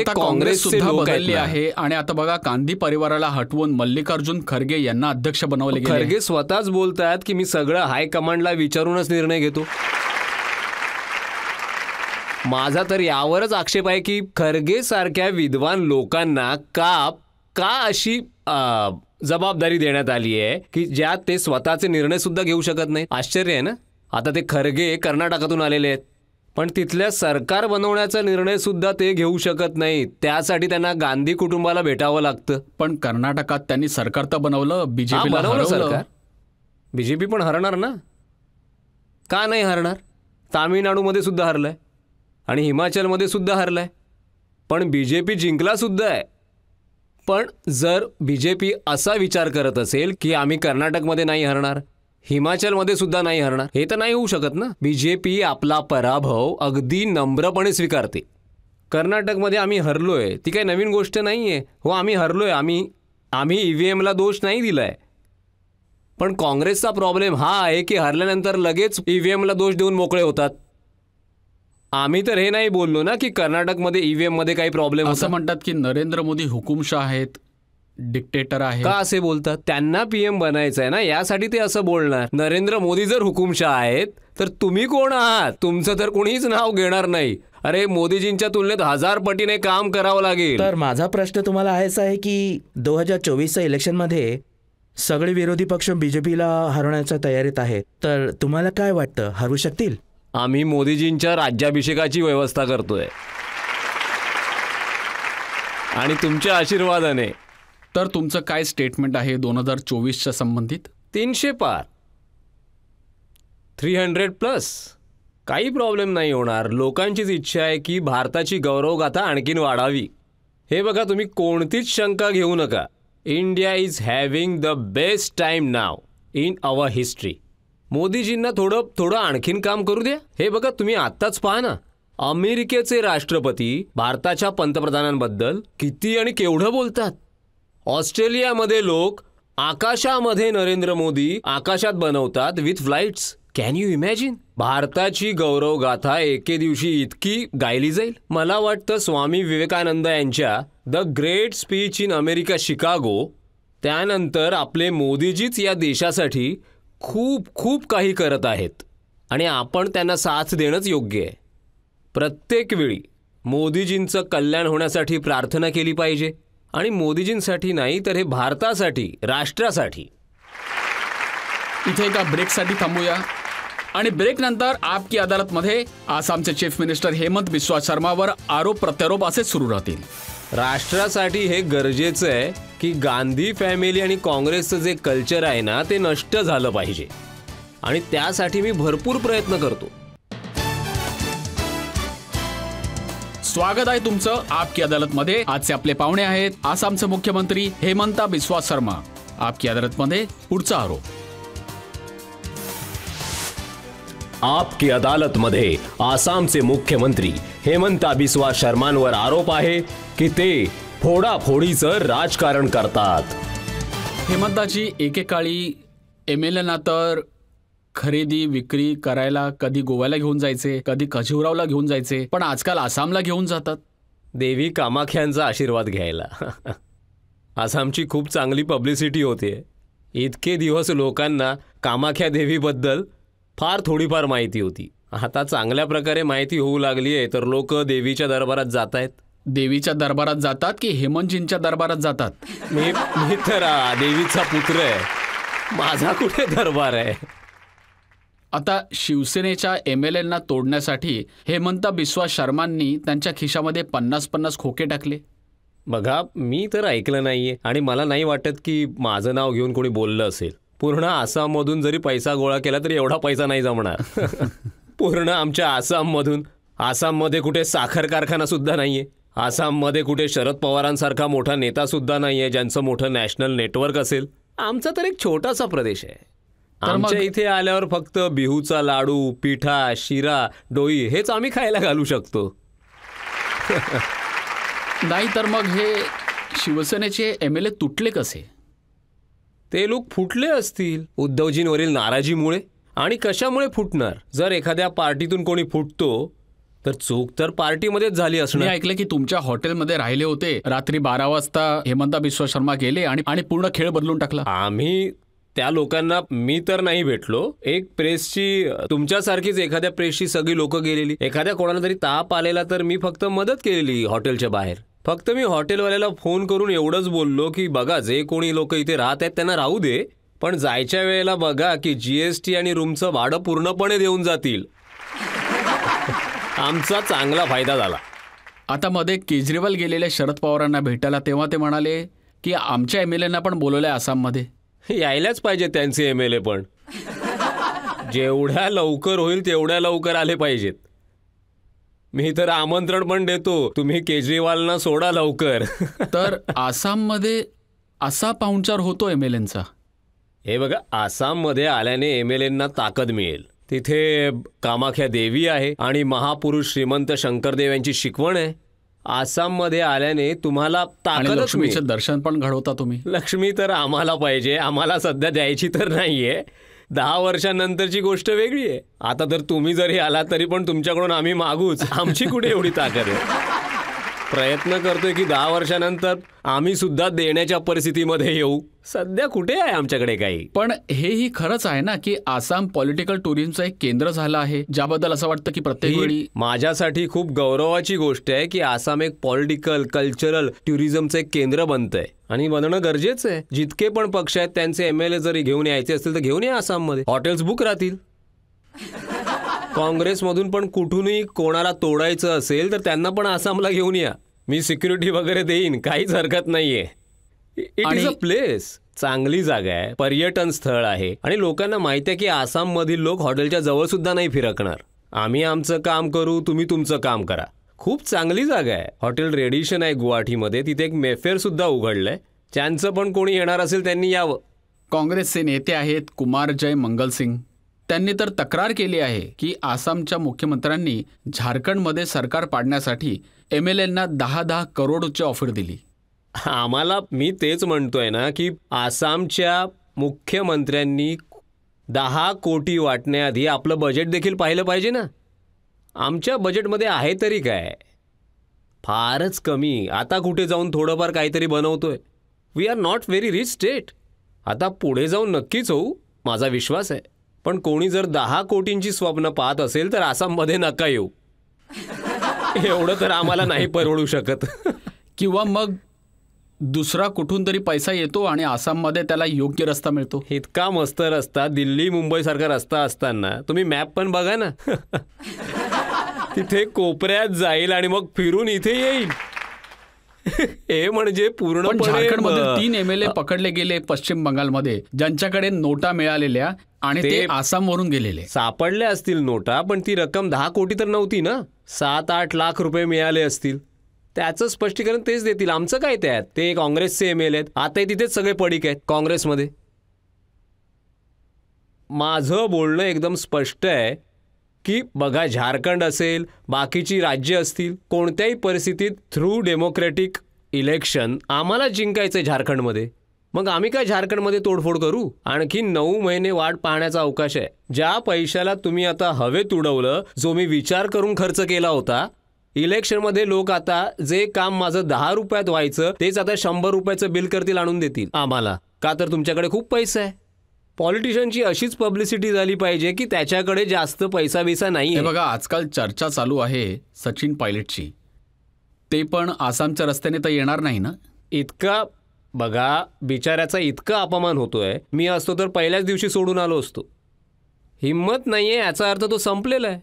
काँग्रेस सुद्धा लोक आहेत बदलली ना, आहे आणि आता बघा गांधी परिवाराला हटवून मल्लिकार्जुन खरगे यांना अध्यक्ष बनवले गेले. खरगे स्वतःच बोलतात की मी सगळं हायकमांडला विचारूनच निर्णय घेतो. माझा तर यावरच आक्षेप आहे की खरगे सारख्या विद्वान लोकांना का अशी जबाबदारी देण्यात आली आहे की ज्यात ते स्वतःचे निर्णय सुद्धा घेऊ शकत नाही. आश्चर्य आहे ना. आता ते खरगे कर्नाटकातून आलेले आहेत, पण तिथल्या सरकार बनवण्याचा निर्णय सुद्धा ते घेऊ शकत नाही. त्यासाठी त्यांना गांधी कुटुंबाला भेटावं लागतं. पण कर्नाटकात त्यांनी सरकार तर बनवलं, बीजेपीला बनवलं हरवलं. सरकार. बीजेपी पण हरणार ना, का नाही हरणार? तामिळनाडूमध्ये सुद्धा हरलाय आणि हिमाचलमध्ये सुद्धा हरलाय, पण बीजेपी जिंकला सुद्धा आहे. पण जर बीजेपी असा विचार करत असेल की आम्ही कर्नाटकमध्ये नाही हरणार, हिमाचलमध्ये सुद्धा नाही हरणार, हे तर नाही होऊ शकत ना. बीजेपी आपला पराभव अगदी नम्रपणे स्वीकारते. कर्नाटकमध्ये आम्ही हरलोय ती काही नवीन गोष्ट नाहीये. हो, आम्ही हरलोय, आम्ही ईव्हीएमला दोष नाही दिलाय. पण काँग्रेसचा प्रॉब्लेम हा आहे की हरल्यानंतर लगेच ईव्हीएमला दोष देऊन मोकळे होतात. आम्ही तर हे नाही बोललो ना की कर्नाटकमध्ये ईव्हीएम मध्ये काही प्रॉब्लेम असं होता. म्हणतात की नरेंद्र मोदी हुकुमशाह आहेत, डिक्टेटर आहे. का असे बोलतात? त्यांना पीएम बनायचं आहे ना, यासाठी ते असं बोलणार. नरेंद्र मोदी जर हुकुमशाह आहेत तर तुम्ही कोण आहात? तुमचं तर कोणीच नाव घेणार नाही. अरे, मोदीजींच्या तुलनेत 1000 पटीने काम करावं लागेल. तर माझा प्रश्न तुम्हाला आहेच आहे की 2024च्या इलेक्शनमध्ये सगळे विरोधी पक्ष बीजेपीला हरवण्याच्या तयारीत आहे, तर तुम्हाला काय वाटतं, हरवू शकतील? आम्ही मोदीजींच्या राज्याभिषेकाची व्यवस्था करतोय आणि तुमच्या आशीर्वादाने. तर तुमचं काय स्टेटमेंट आहे 2024च्या संबंधित? 300 पार, 300+. काही प्रॉब्लेम नाही होणार. लोकांचीच इच्छा आहे की भारताची गौरवगाथा आणखीन वाढावी. हे बघा, तुम्ही कोणतीच शंका घेऊ नका. India is having the best time now in our history. मोदीजींना थोडं आणखीन काम करू द्या. हे बघा, तुम्ही आत्ताच पहा ना, अमेरिकेचे राष्ट्रपती भारताच्या पंतप्रधानांबद्दल किती आणि केवढं बोलतात. ऑस्ट्रेलियामध्ये लोक आकाशामध्ये नरेंद्र मोदी आकाशात बनवतात with flights. Can you imagine? भारताची गौरवगाथा एके दिवशी इतकी गायली जाईल. मला वाटतं स्वामी विवेकानंद यांच्या the great speech in America Chicago त्यानंतर आपले मोदीजीच या देशासाठी खूप खूप काही करत आहेत आणि आपण त्यांना साथ देणंच योग्य आहे. प्रत्येक वेळी मोदीजींचं कल्याण होण्यासाठी प्रार्थना केली पाहिजे आणि मोदीजींसाठी नाही तर हे भारतासाठी, राष्ट्रासाठी. इथे एका ब्रेकसाठी थांबूया आणि ब्रेक नंतर आपकी अदालतमध्ये आसामचे चीफ मिनिस्टर हेमंत बिस्वा शर्मावर आरोप प्रत्यारोप असे सुरू राहतील. राष्ट्रासाठी हे गरजेचं आहे की गांधी फॅमिली आणि काँग्रेसचं जे कल्चर आहे ना ते नष्ट झालं पाहिजे आणि त्यासाठी मी भरपूर प्रयत्न करतो. स्वागत आहे तुमचं आपकी अदालतमध्ये. आजचे आपले पाहुणे आहेत आसामचे मुख्यमंत्री हेमंता बिस्वा शर्मा. आपकी अदालतमध्ये पुढचा आरोप. आपकी अदालतमध्ये आसामचे मुख्यमंत्री हेमंता बिस्वा शर्मांवर आरोप आहे की ते फोडाफोडीचं राजकारण करतात. हेमंताजी, एकेकाळी एमएलएना तर खरेदी विक्री करायला कधी गोव्याला घेऊन जायचे, कधी खजुरावला घेऊन जायचे, पण आजकाल आसामला घेऊन जातात. देवी कामाख्यांचा आशीर्वाद घ्यायला. आसामची खूप चांगली पब्लिसिटी होते. इतके दिवस लोकांना कामाख्या देवीबद्दल फार थोडीफार माहिती होती. आता चांगल्या प्रकारे माहिती होऊ लागली आहे तर लोक देवीच्या दरबारात जात आहेत. देवीच्या दरबारात जातात की हेमंतजींच्या दरबारात जातात? मी तर देवीचा पुत्र आहे, माझा कुठे दरबार आहे. आता शिवसेनेच्या एमएलएंना तोडण्यासाठी हेमंता बिस्वा शर्मांनी त्यांच्या खिशामध्ये 50-50 खोके टाकले. बघा, मी तर ऐकलं नाहीये आणि मला नाही वाटत की माझं नाव घेऊन कोणी बोललं असेल. पूर्ण आसाममधून जरी पैसा गोळा केला तरी एवढा पैसा नाही जमणार. पूर्ण आमच्या आसाममध्ये कुठे साखर कारखाना सुद्धा नाहीये. आसाममध्ये कुठे शरद पवारांसारखा मोठा नेता सुद्धा नाहीये ज्यांचं मोठं नॅशनल नेटवर्क असेल. आमचा तर एक छोटासा प्रदेश आहे. आमच्या इथे आल्यावर फक्त बिहूचा लाडू, पिठा, शिरा, डोई हेच आम्ही खायला घालू शकतो. नाही तर मग हे शिवसेनेचे MLA तुटले कसे? ते लोक फुटले असतील उद्धवजींवरील नाराजीमुळे. आणि कशामुळे फुटणार? जर एखाद्या पार्टीतून कोणी फुटतो तर चूक तर पार्टीमध्येच झाली मी असणार. ऐकलं की तुमच्या हॉटेलमध्ये राहिले होते. रात्री 12 वाजता हेमंता बिस्वा शर्मा गेले आणि पूर्ण खेळ बदलून टाकला. आम्ही त्या लोकांना मी तर नाही भेटलो. एक प्रेसची, तुमच्यासारखीच एखाद्या प्रेसची सगळी लोक गेलेली. एखाद्या कोणाला तरी ताप आलेला तर मी फक्त मदत केलेली हॉटेलच्या बाहेर. फक्त मी हॉटेलवाल्याला फोन करून एवढंच बोललो की बघा, जे कोणी लोक इथे राहत आहेत त्यांना राहू दे, पण जायच्या वेळेला बघा की GST आणि रूमचं भाडं पूर्णपणे देऊन जातील. आमचा चांगला फायदा झाला. आता मध्ये केजरीवाल गेलेले शरद पवारांना भेटायला, तेव्हा ते म्हणाले की आमच्या MLAंना पण बोलवलंय आसाममध्ये. यायलाच पाहिजे त्यांचे MLA पण. जेवढ्या लवकर होईल तेवढ्या लवकर आले पाहिजेत. मी तर आमंत्रण पण देतो, तुम्ही केजरीवालना सोडा लवकर. तर आसाममध्ये असा पाहुणचार होतो MLAंचा. हे बघा, आसाममध्ये आल्याने MLAंना ताकद मिळेल. तिथे कामाख्या देवी आहे आणि महापुरुष श्रीमंत शंकरदेव यांची शिकवण आहे. आसाममध्ये आल्याने तुम्हाला आणि ताकदच लक्ष्मीचं मिळेल. दर्शन पण घडवता तुम्ही. लक्ष्मी तर आम्हाला पाहिजे, आम्हाला सध्या द्यायची तर नाहीये. 10 वर्षांनंतरची गोष्ट वेगळी आहे. आता तर तुम्ही जरी आला तरी पण तुमच्याकडून आम्ही मागूच. आमची कुठे एवढी ताकद आहे. प्रयत्न करतोय की 10 वर्षानंतर आम्ही सुद्धा देण्याच्या परिस्थितीमध्ये येऊ. सध्या कुठे आहे आमच्याकडे काही. पण हेही खरंच आहे ना की आसाम पॉलिटिकल टुरिझमचं एक केंद्र झालं आहे, ज्याबद्दल असं वाटतं की प्रत्येक वेळी. ही माझ्यासाठी खूप गौरवाची गोष्ट आहे की आसाम एक पॉलिटिकल, कल्चरल, टुरिझमचं एक केंद्र बनतंय आणि बनणं गरजेचं आहे. जितके पण पक्ष आहेत त्यांचे MLA जरी घेऊन यायचे असतील तर घेऊन या आसाममध्ये. हॉटेल्स बुक राहतील. काँग्रेसमधून पण कुठूनही कोणाला तोडायचं असेल तर त्यांना पण आसामला घेऊन या. मी सिक्युरिटी वगैरे देईन, काहीच हरकत नाहीये. It is a place. चांगली जागा आहे, पर्यटन स्थळ आहे आणि लोकांना माहिती आहे की आसाममधील लोक हॉटेलच्या जवळ सुद्धा नाही फिरकणार. आम्ही आमचं काम करू, तुम्ही तुमचं काम करा. खूप चांगली जागा आहे. हॉटेल रेडिशन आहे गुवाहाटीमध्ये. तिथे एक मेफेअर सुद्धा उघडलंय. त्यांचं पण कोणी येणार असेल त्यांनी यावं. काँग्रेसचे नेते आहेत कुमार जय मंगल सिंग. त्यांनी तर तक्रार केली आहे की आसामच्या मुख्यमंत्र्यांनी झारखंडमध्ये सरकार पाडण्यासाठी MLAंना 10-10 करोडची ऑफर दिली. मी तेच म्हणतोय ना की आसामच्या मुख्यमंत्र्यांनी 10 कोटी वाटण्याआधी आपलं बजेट देखील पाहिलं पाहिजे ना. आमच्या बजेटमध्ये आहे तरी काय, फारच कमी. आता कुठे जाऊन थोडंफार काहीतरी बनवतोय. We are not very rich state. आता पुढे जाऊन नक्कीच होऊ, माझा विश्वास आहे. पण कोणी जर 10 कोटींची स्वप्न पाहत असेल तर आसाममध्ये नका येऊ. एवढं तर आम्हाला नाही परवडू शकत. किंवा मग दुसरा कुठून तरी पैसा येतो आणि आसाममध्ये त्याला योग्य रस्ता मिळतो. इतका मस्त रस्ता, दिल्ली मुंबई सारखा रस्ता असताना तुम्ही मॅप पण बघा ना. तिथे कोपऱ्यात जाईल आणि मग फिरून इथे येईल. हे म्हणजे पूर्णपणे. झारखंडमध्ये 3 MLA पकडले गेले पश्चिम बंगालमध्ये, ज्यांच्याकडे नोटा मिळालेल्या आणि ते आसामवरून गेलेले. सापडल्या असतील नोटा, पण ती रक्कम 10 कोटी तर नव्हती ना. 7-8 लाख रुपये मिळाले असतील. त्याचं स्पष्टीकरण तेच देतील. आमचं काय त्यात. ते काँग्रेसचे MLA आहेत. आताही तिथेच सगळे पडीक आहेत काँग्रेसमध्ये. माझं बोलणं एकदम स्पष्ट आहे की बघा, झारखंड असेल, बाकीची राज्य असतील, कोणत्याही परिस्थितीत थ्रू डेमोक्रॅटिक इलेक्शन आम्हाला जिंकायचं आहे झारखंडमध्ये. मग आम्ही काय झारखंडमध्ये तोडफोड करू? आणखी 9 महिने वाट पाहण्याचा अवकाश आहे. ज्या पैशाला तुम्ही आता हवेत उडवलं, जो मी विचार करून खर्च केला होता, इलेक्शनमध्ये लोक आता जे काम माझं 10 रुपयात व्हायचं तेच आता 100 रुपयाचं बिल करतील, आणून देतील आम्हाला. का तर तुमच्याकडे खूप पैसा आहे. पॉलिटिशियनची अशीच पब्लिसिटी झाली पाहिजे की त्याच्याकडे जास्त पैसा नाही. बघा, आजकाल चर्चा चालू आहे सचिन पायलटची. ते पण आसामच्या रस्त्याने तर येणार नाही ना. इतका बघा, बिचाऱ्याचा इतका अपमान होतोय. मी असतो तर पहिल्याच दिवशी सोडून आलो असतो. हिम्मत नाहीये याचा अर्थ तो संपलेला आहे.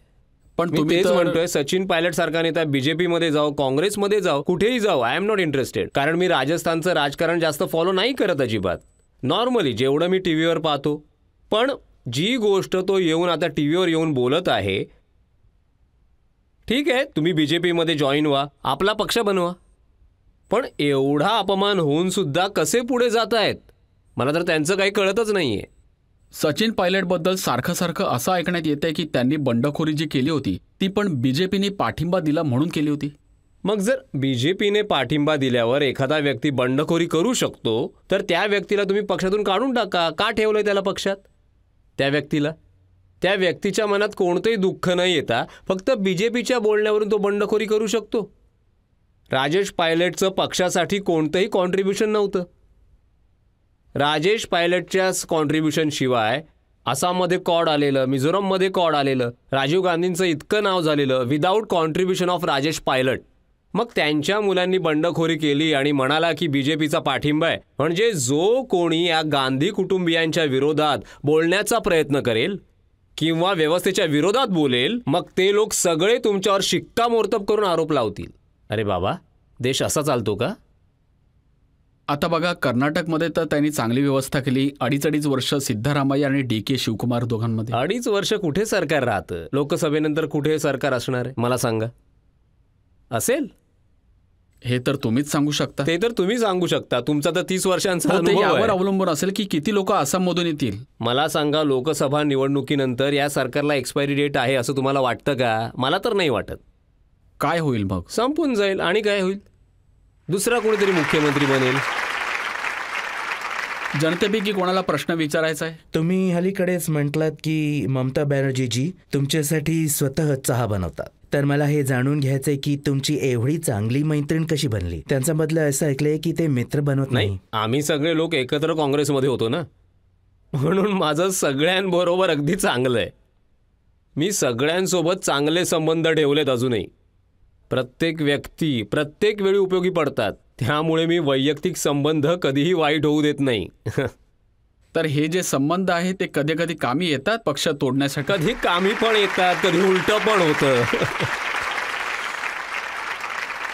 पण तुम्ही तेच म्हणतोय सचिन पायलट सारखा नेता BJP मध्ये जाऊ, काँग्रेसमध्ये जाऊ, कुठेही जाऊ, आय एम नॉट इंटरेस्टेड. कारण मी राजस्थानचं राजकारण जास्त फॉलो नाही करत अजिबात. नॉर्मली जेवढं मी टीव्हीवर पाहतो. पण जी गोष्ट तो येऊन आता टीव्हीवर येऊन बोलत आहे, ठीक आहे, तुम्ही बीजेपीमध्ये जॉईन व्हा, आपला पक्ष बनवा. पण एवढा अपमान होऊन सुद्धा कसे पुढे जात आहेत, मला तर त्यांचं काही कळतच नाहीये. सचिन पायलटबद्दल सारखं सारखं असं ऐकण्यात येतंय की त्यांनी बंडखोरी जी केली होती ती पण बीजेपीने पाठिंबा दिला म्हणून केली होती. मग जर बीजेपीने पाठिंबा दिल्यावर एखादा व्यक्ती बंडखोरी करू शकतो, तर त्या व्यक्तीला तुम्ही पक्षातून काढून टाका. का ठेवलंय त्याला पक्षात? त्या व्यक्तीच्या मनात कोणतंही दुःख न येता फक्त बीजेपीच्या बोलण्यावरून तो बंडखोरी करू शकतो. राजेश पायलटचं पक्षासाठी कोणतंही कॉन्ट्रीब्युशन नव्हतं. राजेश पायलटच्या कॉन्ट्रीब्युशन शिवाय आसाममध्ये कॉड आलेलं, मिझोरममध्ये कॉड आलेलं, राजीव गांधींचं इतकं नाव झालेलं without contribution of Rajesh Pilot. मग त्यांच्या मुलांनी बंडखोरी केली आणि म्हणाला की बीजेपीचा पाठिंबा आहे, म्हणजे जो कोणी या गांधी कुटुंबियांच्या विरोधात बोलण्याचा प्रयत्न करेल किंवा व्यवस्थेच्या विरोधात बोलेल, मग ते लोक सगळे तुमच्यावर शिक्कामोर्तब करून आरोप लावतील. अरे बाबा, देश असा चालतो का? आता बघा, कर्नाटकमध्ये तर त्यांनी चांगली व्यवस्था केली. 2.5 वर्ष सिद्धरामय्या आणि DK शिवकुमार दोघांमध्ये. 2.5 वर्ष कुठे सरकार राहतं? लोकसभेनंतर कुठे सरकार असणार आहे मला सांगा? असेल? हे तर तुम्हीच सांगू शकता. ते तर तुम्ही सांगू शकता, तुमचा तर 30 वर्षांचा ते अनुभव यावर आहे. अवलंबून असेल की किती लोक आसाममधून येतील. मला सांगा, लोकसभा निवडणुकीनंतर या सरकारला एक्सपायरी डेट आहे असं तुम्हाला वाटतं का? मला तर नाही वाटत. काय होईल मग? संपून जाईल आणि काय होईल? दुसरा कोणीतरी मुख्यमंत्री बनेल. जनतेपैकी कोणाला प्रश्न विचारायचा आहे? तुम्ही अलीकडेच म्हटलात की ममता बॅनर्जीजी तुमच्यासाठी स्वतः चहा बनवतात. तर मला हे जाणून घ्यायचंय की तुमची एवढी चांगली मैत्रीण कशी बनली? त्यांचा बदला असं ऐकलंय की ते मित्र बनवत नाही. आम्ही सगळे लोक एकत्र काँग्रेसमध्ये होतो ना, म्हणून माझं सगळ्यांबरोबर अगदी चांगलं आहे. मी सगळ्यांसोबत चांगले संबंध ठेवलेत अजूनही. प्रत्येक व्यक्ती प्रत्येक वेळी उपयोगी पडतात, त्यामुळे मी वैयक्तिक संबंध कधीही वाईट होऊ देत नाही. तर हे जे संबंध आहे ते कधी कधी कामी येतात पक्ष तोडण्यासाठी. कधी कामी पण येतात, कधी उलटं पण होतं.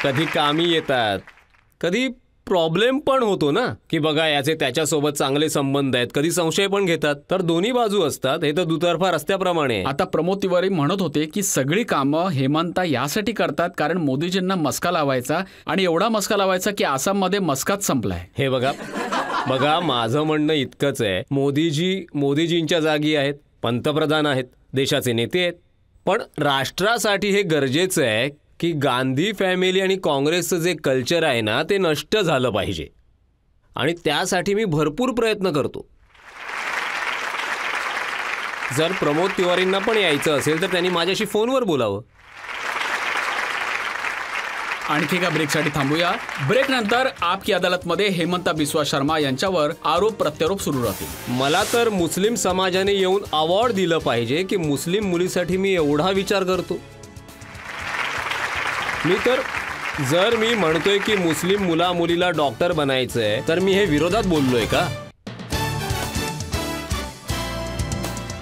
कधी कामी येतात, कधी प्रॉब्लेम पण होतो ना, की बघा याचे त्याच्यासोबत चांगले संबंध आहेत, कधी संशय पण घेतात. तर दोन्ही बाजू असतात, हे तर दुतर्फा रस्त्याप्रमाणे. आता प्रमोद तिवारी म्हणत होते की सगळी कामं हेमंता यासाठी करतात कारण मोदीजींना मस्का लावायचा, आणि एवढा मस्का लावायचा की आसाममध्ये मस्काच संपलाय. हे बघा माझं म्हणणं इतकंच आहे, मोदीजींच्या जागी आहेत, पंतप्रधान आहेत, देशाचे नेते आहेत. पण राष्ट्रासाठी हे गरजेचं आहे की गांधी फॅमिली आणि काँग्रेसचं जे कल्चर आहे ना, ते नष्ट झालं पाहिजे. आणि त्यासाठी मी भरपूर प्रयत्न करतो. जर प्रमोद तिवारींना पण यायचं असेल तर त्यांनी माझ्याशी फोनवर बोलावं. आणखी एका ब्रेकसाठी थांबूया. ब्रेक नंतर आपकी अदालतमध्ये हेमंता बिस्वा शर्मा यांच्यावर आरोप प्रत्यारोप सुरू राहतील. मला तर मुस्लिम समाजाने येऊन अवॉर्ड दिलं पाहिजे की मुस्लिम मुलीसाठी मी एवढा विचार करतो. जर मी म्हणतोय की मुस्लिम मुलीला डॉक्टर बनायचंय, तर मी हे विरोधात बोललोय का?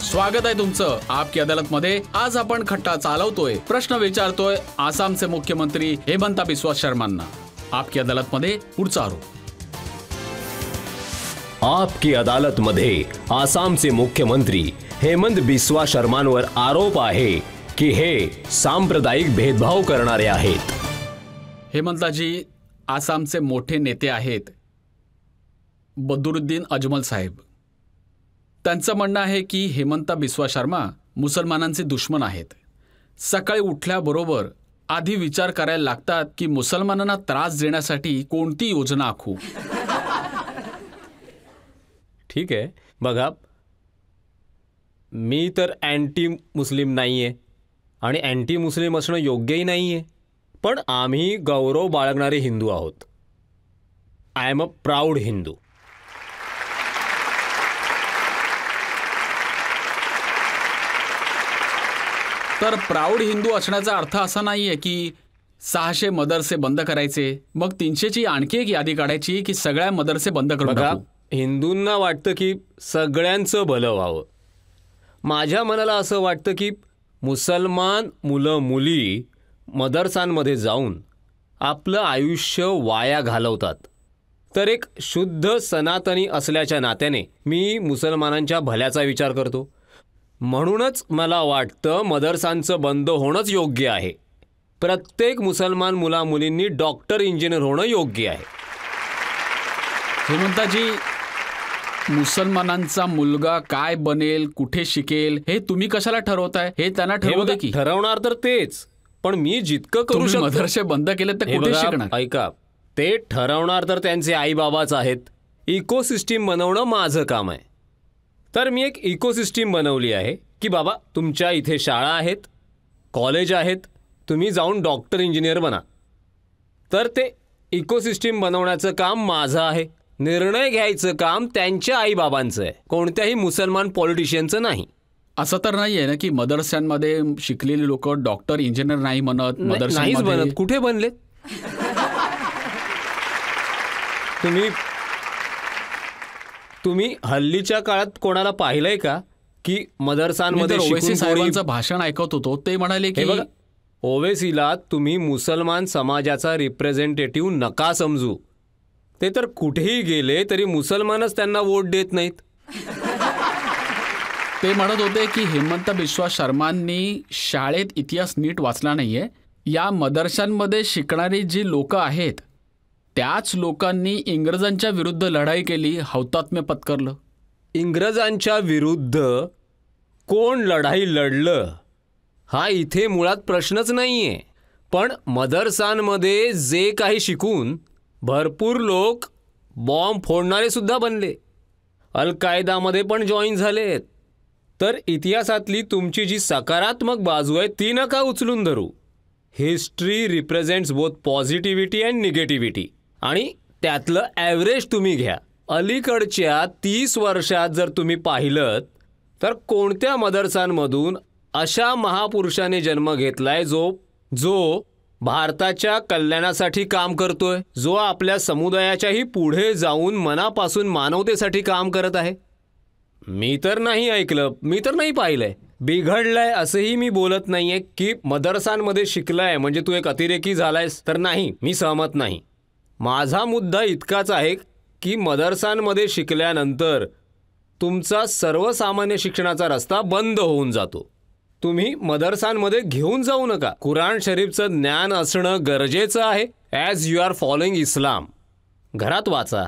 स्वागत आहे तुमचं आपकी अदालतमध्ये. आज आपण खट्टा चालवतोय, प्रश्न विचारतोय आसामचे मुख्यमंत्री हेमंता बिस्वा शर्मांना. आपकी अदालतमध्ये पुढचा आरोप. आपकी अदालतमध्ये आसामचे मुख्यमंत्री हेमंत बिस्वा शर्मांवर आरोप आहे की हे सांप्रदायिक भेदभाव करणारे आहेत. हेमंताजी आसामचे मोठे नेते आहेत बदरुद्दीन अजमल साहेब. त्यांचं म्हणणं आहे की हेमंता बिस्वा शर्मा मुसलमानांचे दुश्मन आहेत. सकाळी उठल्याबरोबर आधी विचार करायला लागतात की मुसलमानांना त्रास देण्यासाठी कोणती योजना आखू. ठीक आहे, बघा मी तर अँटी मुस्लिम नाहीये आणि अँटी मुस्लिम असणं योग्यही नाहीये. पण आम्ही गौरव बाळगणारे हिंदू आहोत. I am a proud Hindu. तर प्राऊड हिंदू असण्याचा अर्थ असा नाहीये की 600 मदरसे बंद करायचे, मग 300ची आणखी एक यादी काढायची की सगळ्या मदरसे बंद करून बघा, टाकू. हिंदूंना वाटतं की सगळ्यांचं भलं व्हावं. माझ्या मनाला असं वाटतं की मुसलमान मुलं मुली मदरसांमध्ये जाऊन आपलं आयुष्य वाया घालवतात. तर एक शुद्ध सनातनी असल्याच्या नात्याने मी मुसलमानांच्या भल्याचा विचार करतो. म्हणूनच मला वाटतं मदरसांचं बंद होणंच योग्य आहे. प्रत्येक मुसलमान मुलामुलींनी डॉक्टर इंजिनियर होणं योग्य आहे. हेमंताजी, मुसलमानांचा मुलगा काय बनेल, कुठे शिकेल, हे तुम्ही कशाला ठरवताय? हे त्यांना हे ठरवू बघा, दे की. ठरवणार तर तेच, पण मी जितकं करू तुम्ही शकतो. मदरसे बंद केले तर हे कुठे बघा, शिकणार? ऐका, ते ठरवणार तर त्यांचे आई बाबाच आहेत. इकोसिस्टीम बनवणं माझं काम आहे. तर मी एक इकोसिस्टीम बनवली आहे की बाबा, तुमच्या इथे शाळा आहेत, कॉलेज आहेत, तुम्ही जाऊन डॉक्टर इंजिनियर बना. तर ते इकोसिस्टीम बनवण्याचं काम माझं आहे. निर्णय घ्यायचं काम त्यांच्या आई बाबांचं आहे, कोणत्याही मुसलमान पॉलिटिशियनचं नाही. असं तर नाहीये ना की मदरस्यांमध्ये शिकलेली लोक डॉक्टर इंजिनियर नाही म्हणत, नाहीच मदरस्यांमध्ये बनत. कुठे बनले? तुम्ही हल्लीच्या काळात कोणाला पाहिलंय का की मदरसांमध्ये ओवेसी शिकून कोणी- साहेबांचं भाषण ऐकत होतो, ते म्हणाले हे की बघा, ओवेसीला तुम्ही मुसलमान समाजाचा रिप्रेझेंटेटिव्ह नका समजू. ते तर कुठेही गेले तरी मुसलमानच त्यांना वोट देत नाहीत. ते म्हणत होते की हेमंत बिश्वा शर्मांनी शाळेत इतिहास नीट वाचला नाहीये. या मदरशांमध्ये शिकणारी जी लोक आहेत त्याच लोकांनी इंग्रजांच्या विरुद्ध लढाई केली, हौतात्म्य पत्करलं. इंग्रजांच्या विरुद्ध कोण लढाई लढलं हा इथे मुळात प्रश्नच नाहीये. पण मदरसांमध्ये जे काही शिकून भरपूर लोक बॉम्ब फोडणारे सुद्धा बनले, अल कायदामध्ये पण जॉईन झालेत. तर इतिहासातली तुमची जी सकारात्मक बाजू आहे ती नका उचलून धरू. History represents both positivity and negativity, आणि त्यातलं ॲव्हरेज तुम्ही घ्या. अलीकडच्या 30 वर्षात जर तुम्ही पाहिलं तर कोणत्या मदरसांमधून अशा महापुरुषाने जन्म घेतलाय जो भारताच्या कल्याणासाठी काम करतोय, जो आपल्या समुदायाच्याही पुढे जाऊन मनापासून मानवतेसाठी काम करत आहे? मी तर नाही ऐकलं, मी तर नाही पाहिलंय. बिघडलंय असंही मी बोलत नाहीये की मदरसांमध्ये शिकलाय म्हणजे तू एक अतिरेकी झालायस, तर नाही, मी सहमत नाही. माझा मुद्दा इतकाच आहे की मदरसांमध्ये शिकल्यानंतर तुमचा सर्वसामान्य शिक्षणाचा रस्ता बंद होऊन जातो. तुम्ही मदरसांमध्ये घेऊन जाऊ नका. कुराण शरीफचं ज्ञान असणं गरजेचं आहे. ॲज यू आर फॉलोइंग इस्लाम. घरात वाचा,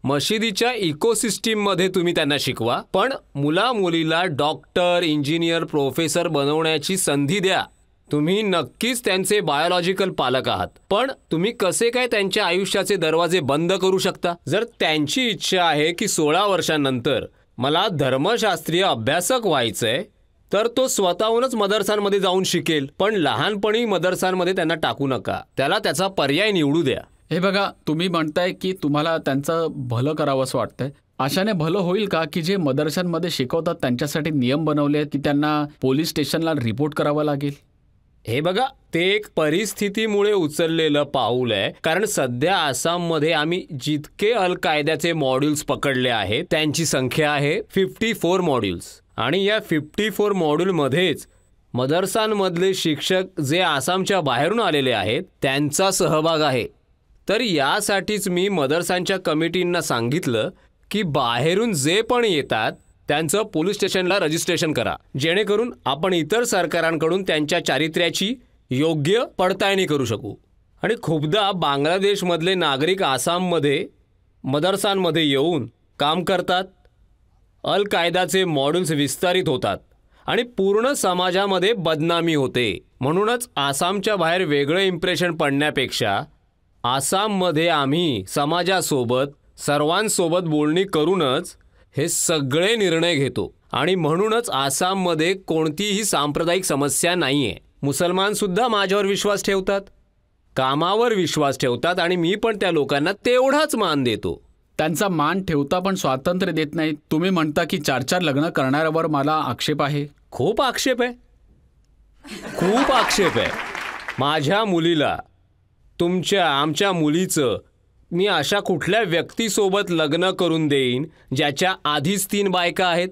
मशिदीच्या इकोसिस्टीममध्ये तुम्ही त्यांना शिकवा, पण मुला-मुलीला डॉक्टर, इंजिनियर, प्रोफेसर बनवण्याची संधी द्या. तुम्ही नक्कीच त्यांचे बायोलॉजिकल पालक आहात, पण तुम्ही कसे काय त्यांच्या आयुष्याचे दरवाजे बंद करू शकता? जर त्यांची इच्छा आहे की 16 वर्षांनंतर मला धर्मशास्त्रीय अभ्यासक व्हायचंय, तर तो स्वतःहूनच मदरसांमध्ये जाऊन शिकेल. पण लहानपणी मदरसांमध्ये त्यांना टाकू नका, त्याला त्याचा पर्याय निवडू द्या. हे बघा, तुम्ही म्हणताय की तुम्हाला त्यांचं भलं करावंसं वाटतंय. अशाने भलं होईल का की जे मदरशांमध्ये शिकवतात त्यांच्यासाठी नियम बनवले की त्यांना पोलीस स्टेशनला रिपोर्ट करावं लागेल? हे बघा, ते एक परिस्थितीमुळे उचललेलं पाऊल आहे. कारण सध्या आसाममध्ये आम्ही जितके अल कायद्याचे मॉड्यूल्स पकडले आहेत त्यांची संख्या आहे 54 मॉड्यूल्स. आणि या 54 मॉड्यूलमध्येच मदरसांमधले शिक्षक जे आसामच्या बाहेरून आलेले आहेत त्यांचा सहभाग आहे. तर यासाठीच मी मदरसांच्या कमिटींना सांगितलं की बाहेरून जे पण येतात त्यांचं पोलीस स्टेशनला रजिस्ट्रेशन करा, जेणेकरून आपण इतर सरकारांकडून त्यांच्या चारित्र्याची योग्य पडताळणी करू शकू. आणि खूपदा बांगलादेशमधले नागरिक आसाममध्ये मदरसांमध्ये येऊन काम करतात, अल कायदाचे मॉड्यूल्स विस्तारित होतात आणि पूर्ण समाजामध्ये बदनामी होते. म्हणूनच आसामच्या बाहेर वेगळं इम्प्रेशन पडण्यापेक्षा आसाममध्ये आम्ही समाजासोबत सर्वांसोबत बोलणी करूनच हे सगळे निर्णय घेतो. आणि म्हणूनच आसाममध्ये कोणतीही सांप्रदायिक समस्या नाही आहे. मुसलमानसुद्धा माझ्यावर विश्वास ठेवतात, कामावर विश्वास ठेवतात, आणि मी पण त्या लोकांना तेवढाच मान देतो. त्यांचा मान ठेवता पण स्वातंत्र्य देत नाही. तुम्ही म्हणता की 4-4 लग्न करणाऱ्यावर मला आक्षेप आहे. खूप आक्षेप आहे, खूप आक्षेप आहे. माझ्या मुलीला, आमच्या मुलीचं मी अशा कुठल्या व्यक्तीसोबत लग्न करून देईन ज्याच्या आधीच 3 बायका आहेत?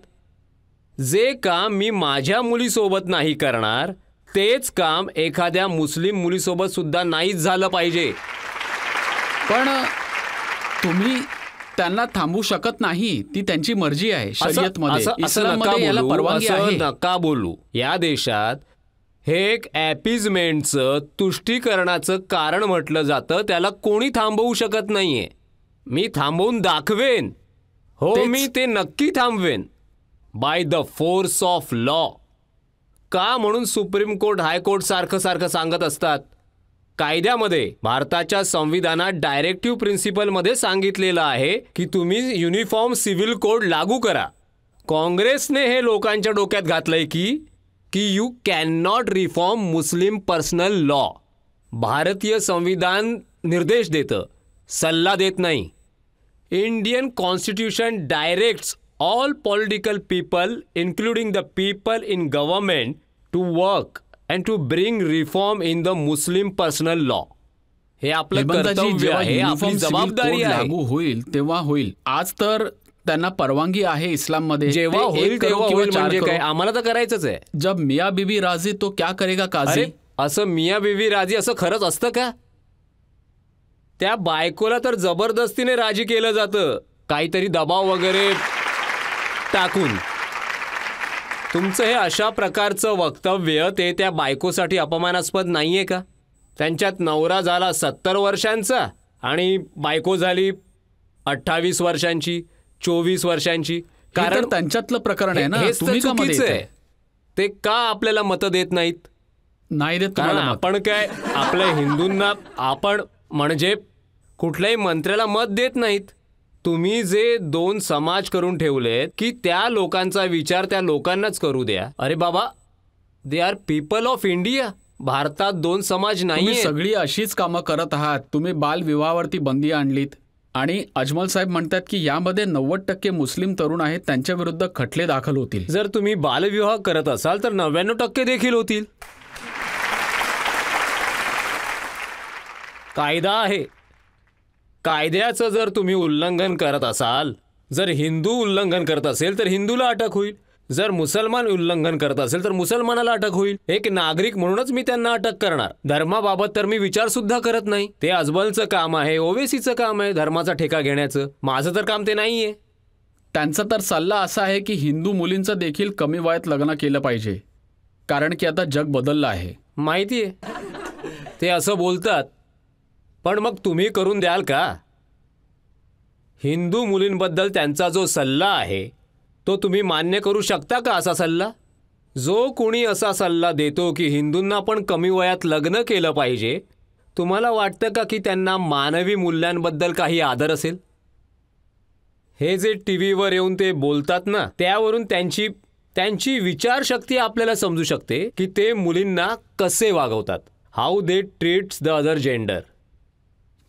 जे काम मी माझ्या मुलीसोबत नाही करणार तेच काम एखाद्या मुस्लिम मुलीसोबत सुद्धा नाहीच झालं पाहिजे. पण तुम्ही त्यांना थांबवू शकत नाही, ती त्यांची मर्जी आहे. शरीयतमध्ये, इस्लाममध्ये याला परवानगी आहे. नका बोलू. या देशात हे एक ॲपिजमेंटचं तुष्टीकरणाचं कारण म्हटलं जातं. त्याला कोणी थांबवू शकत नाहीये. मी थांबवून दाखवेन. हो, मी ते नक्की थांबवेन by the force of law. का म्हणून सुप्रीम कोर्ट हायकोर्ट सारखं सारखं सांगत असतात. कायद्यामध्ये भारताच्या संविधानात डायरेक्टिव्ह प्रिन्सिपलमध्ये सांगितलेलं आहे की तुम्ही युनिफॉर्म सिव्हिल कोड लागू करा. काँग्रेसने हे लोकांच्या डोक्यात घातलंय की you can not reform Muslim personal law. भारतीय संविधान निर्देश देतं, सल्ला देत नाही. Indian constitution directs all political people, including the people in government, to work and to bring reform in the Muslim personal law. हे आपलं कर्तव्य आहे, आपली जबाबदारी आहे. लागू होईल तेव्हा होईल. आज तर त्यांना परवानगी आहे इस्लाममध्ये. जेव्हा होईल तेव्हा होईल म्हणजे काय, आम्हाला तर करायचंच आहे. जब मियाँ बीबी राजी तो क्या करेगा काजी. असं मियाँ बीबी राजी असं खरंच असतं का? त्या बायकोला तर जबरदस्तीने राजी केलं जातं, काहीतरी दबाव वगैरे टाकून. तुमचं हे अशा प्रकारचं वक्तव्य ते त्या बायकोसाठी अपमानास्पद नाहीये का? त्यांच्यात नवरा झाला 70 वर्षांचा आणि बायको झाली 28 वर्षांची, 24 वर्षांची. कारण त्यांच्यातलं प्रकरण आहे ना. तुम्ही चुकीचं आहे. ते का आपल्याला मतं देत नाहीत? नाही देत. कारण आपण काय आपल्या हिंदूंना आपण म्हणजे कुठल्याही मंत्र्याला मत देत नाहीत. तुम्ही जे 2 समाज करून ठेवलेत की त्या लोकांचा विचार त्या लोकांनाच करू द्या. अरे बाबा, they are people of India. भारतात 2 समाज नाही. सगळी अशीच कामं करत आहात. तुम्ही बालविवाहावरती बंदी आणलीत आणि अजमल साहेब म्हणतात की यामध्ये 90% मुस्लिम तरुण आहेत, त्यांच्या विरुद्ध खटले दाखल होतील. जर तुम्ही बालविवाह करत असाल तर 99% देखील होतील. कायदा आहे. कायद्याचं जर तुम्ही उल्लंघन करत असाल, जर हिंदू उल्लंघन करत असेल तर हिंदूला अटक होईल. जर मुसलमान उल्लंघन करत असेल तर मुसलमानाला अटक होईल. एक नागरिक म्हणूनच मी त्यांना अटक करणार. धर्माबाबत तर मी विचार सुद्धा करत नाही. ते अजमलचं काम आहे, ओवेसीचं काम आहे धर्माचा ठेका घेण्याचं. माझं तर काम ते नाहीये. त्यांचा तर सल्ला असा आहे की हिंदू मुलींचं देखील कमी वयात लग्न केलं पाहिजे, कारण की आता जग बदललं आहे. माहितीये ते असं बोलतात, पण मग तुम्ही करून द्याल का? हिंदू मुलींबद्दल त्यांचा जो सल्ला आहे तो तुम्ही मान्य करू शकता का? असा सल्ला जो कोणी असा सल्ला देतो की हिंदूंना पण कमी वयात लग्न केलं पाहिजे, तुम्हाला वाटतं का की त्यांना मानवी मूल्यांबद्दल काही आदर असेल? हे जे टीव्हीवर येऊन ते बोलतात ना, त्यावरून त्यांची विचारशक्ती आपल्याला समजू शकते की ते मुलींना कसे वागवतात. How they treats the other gender.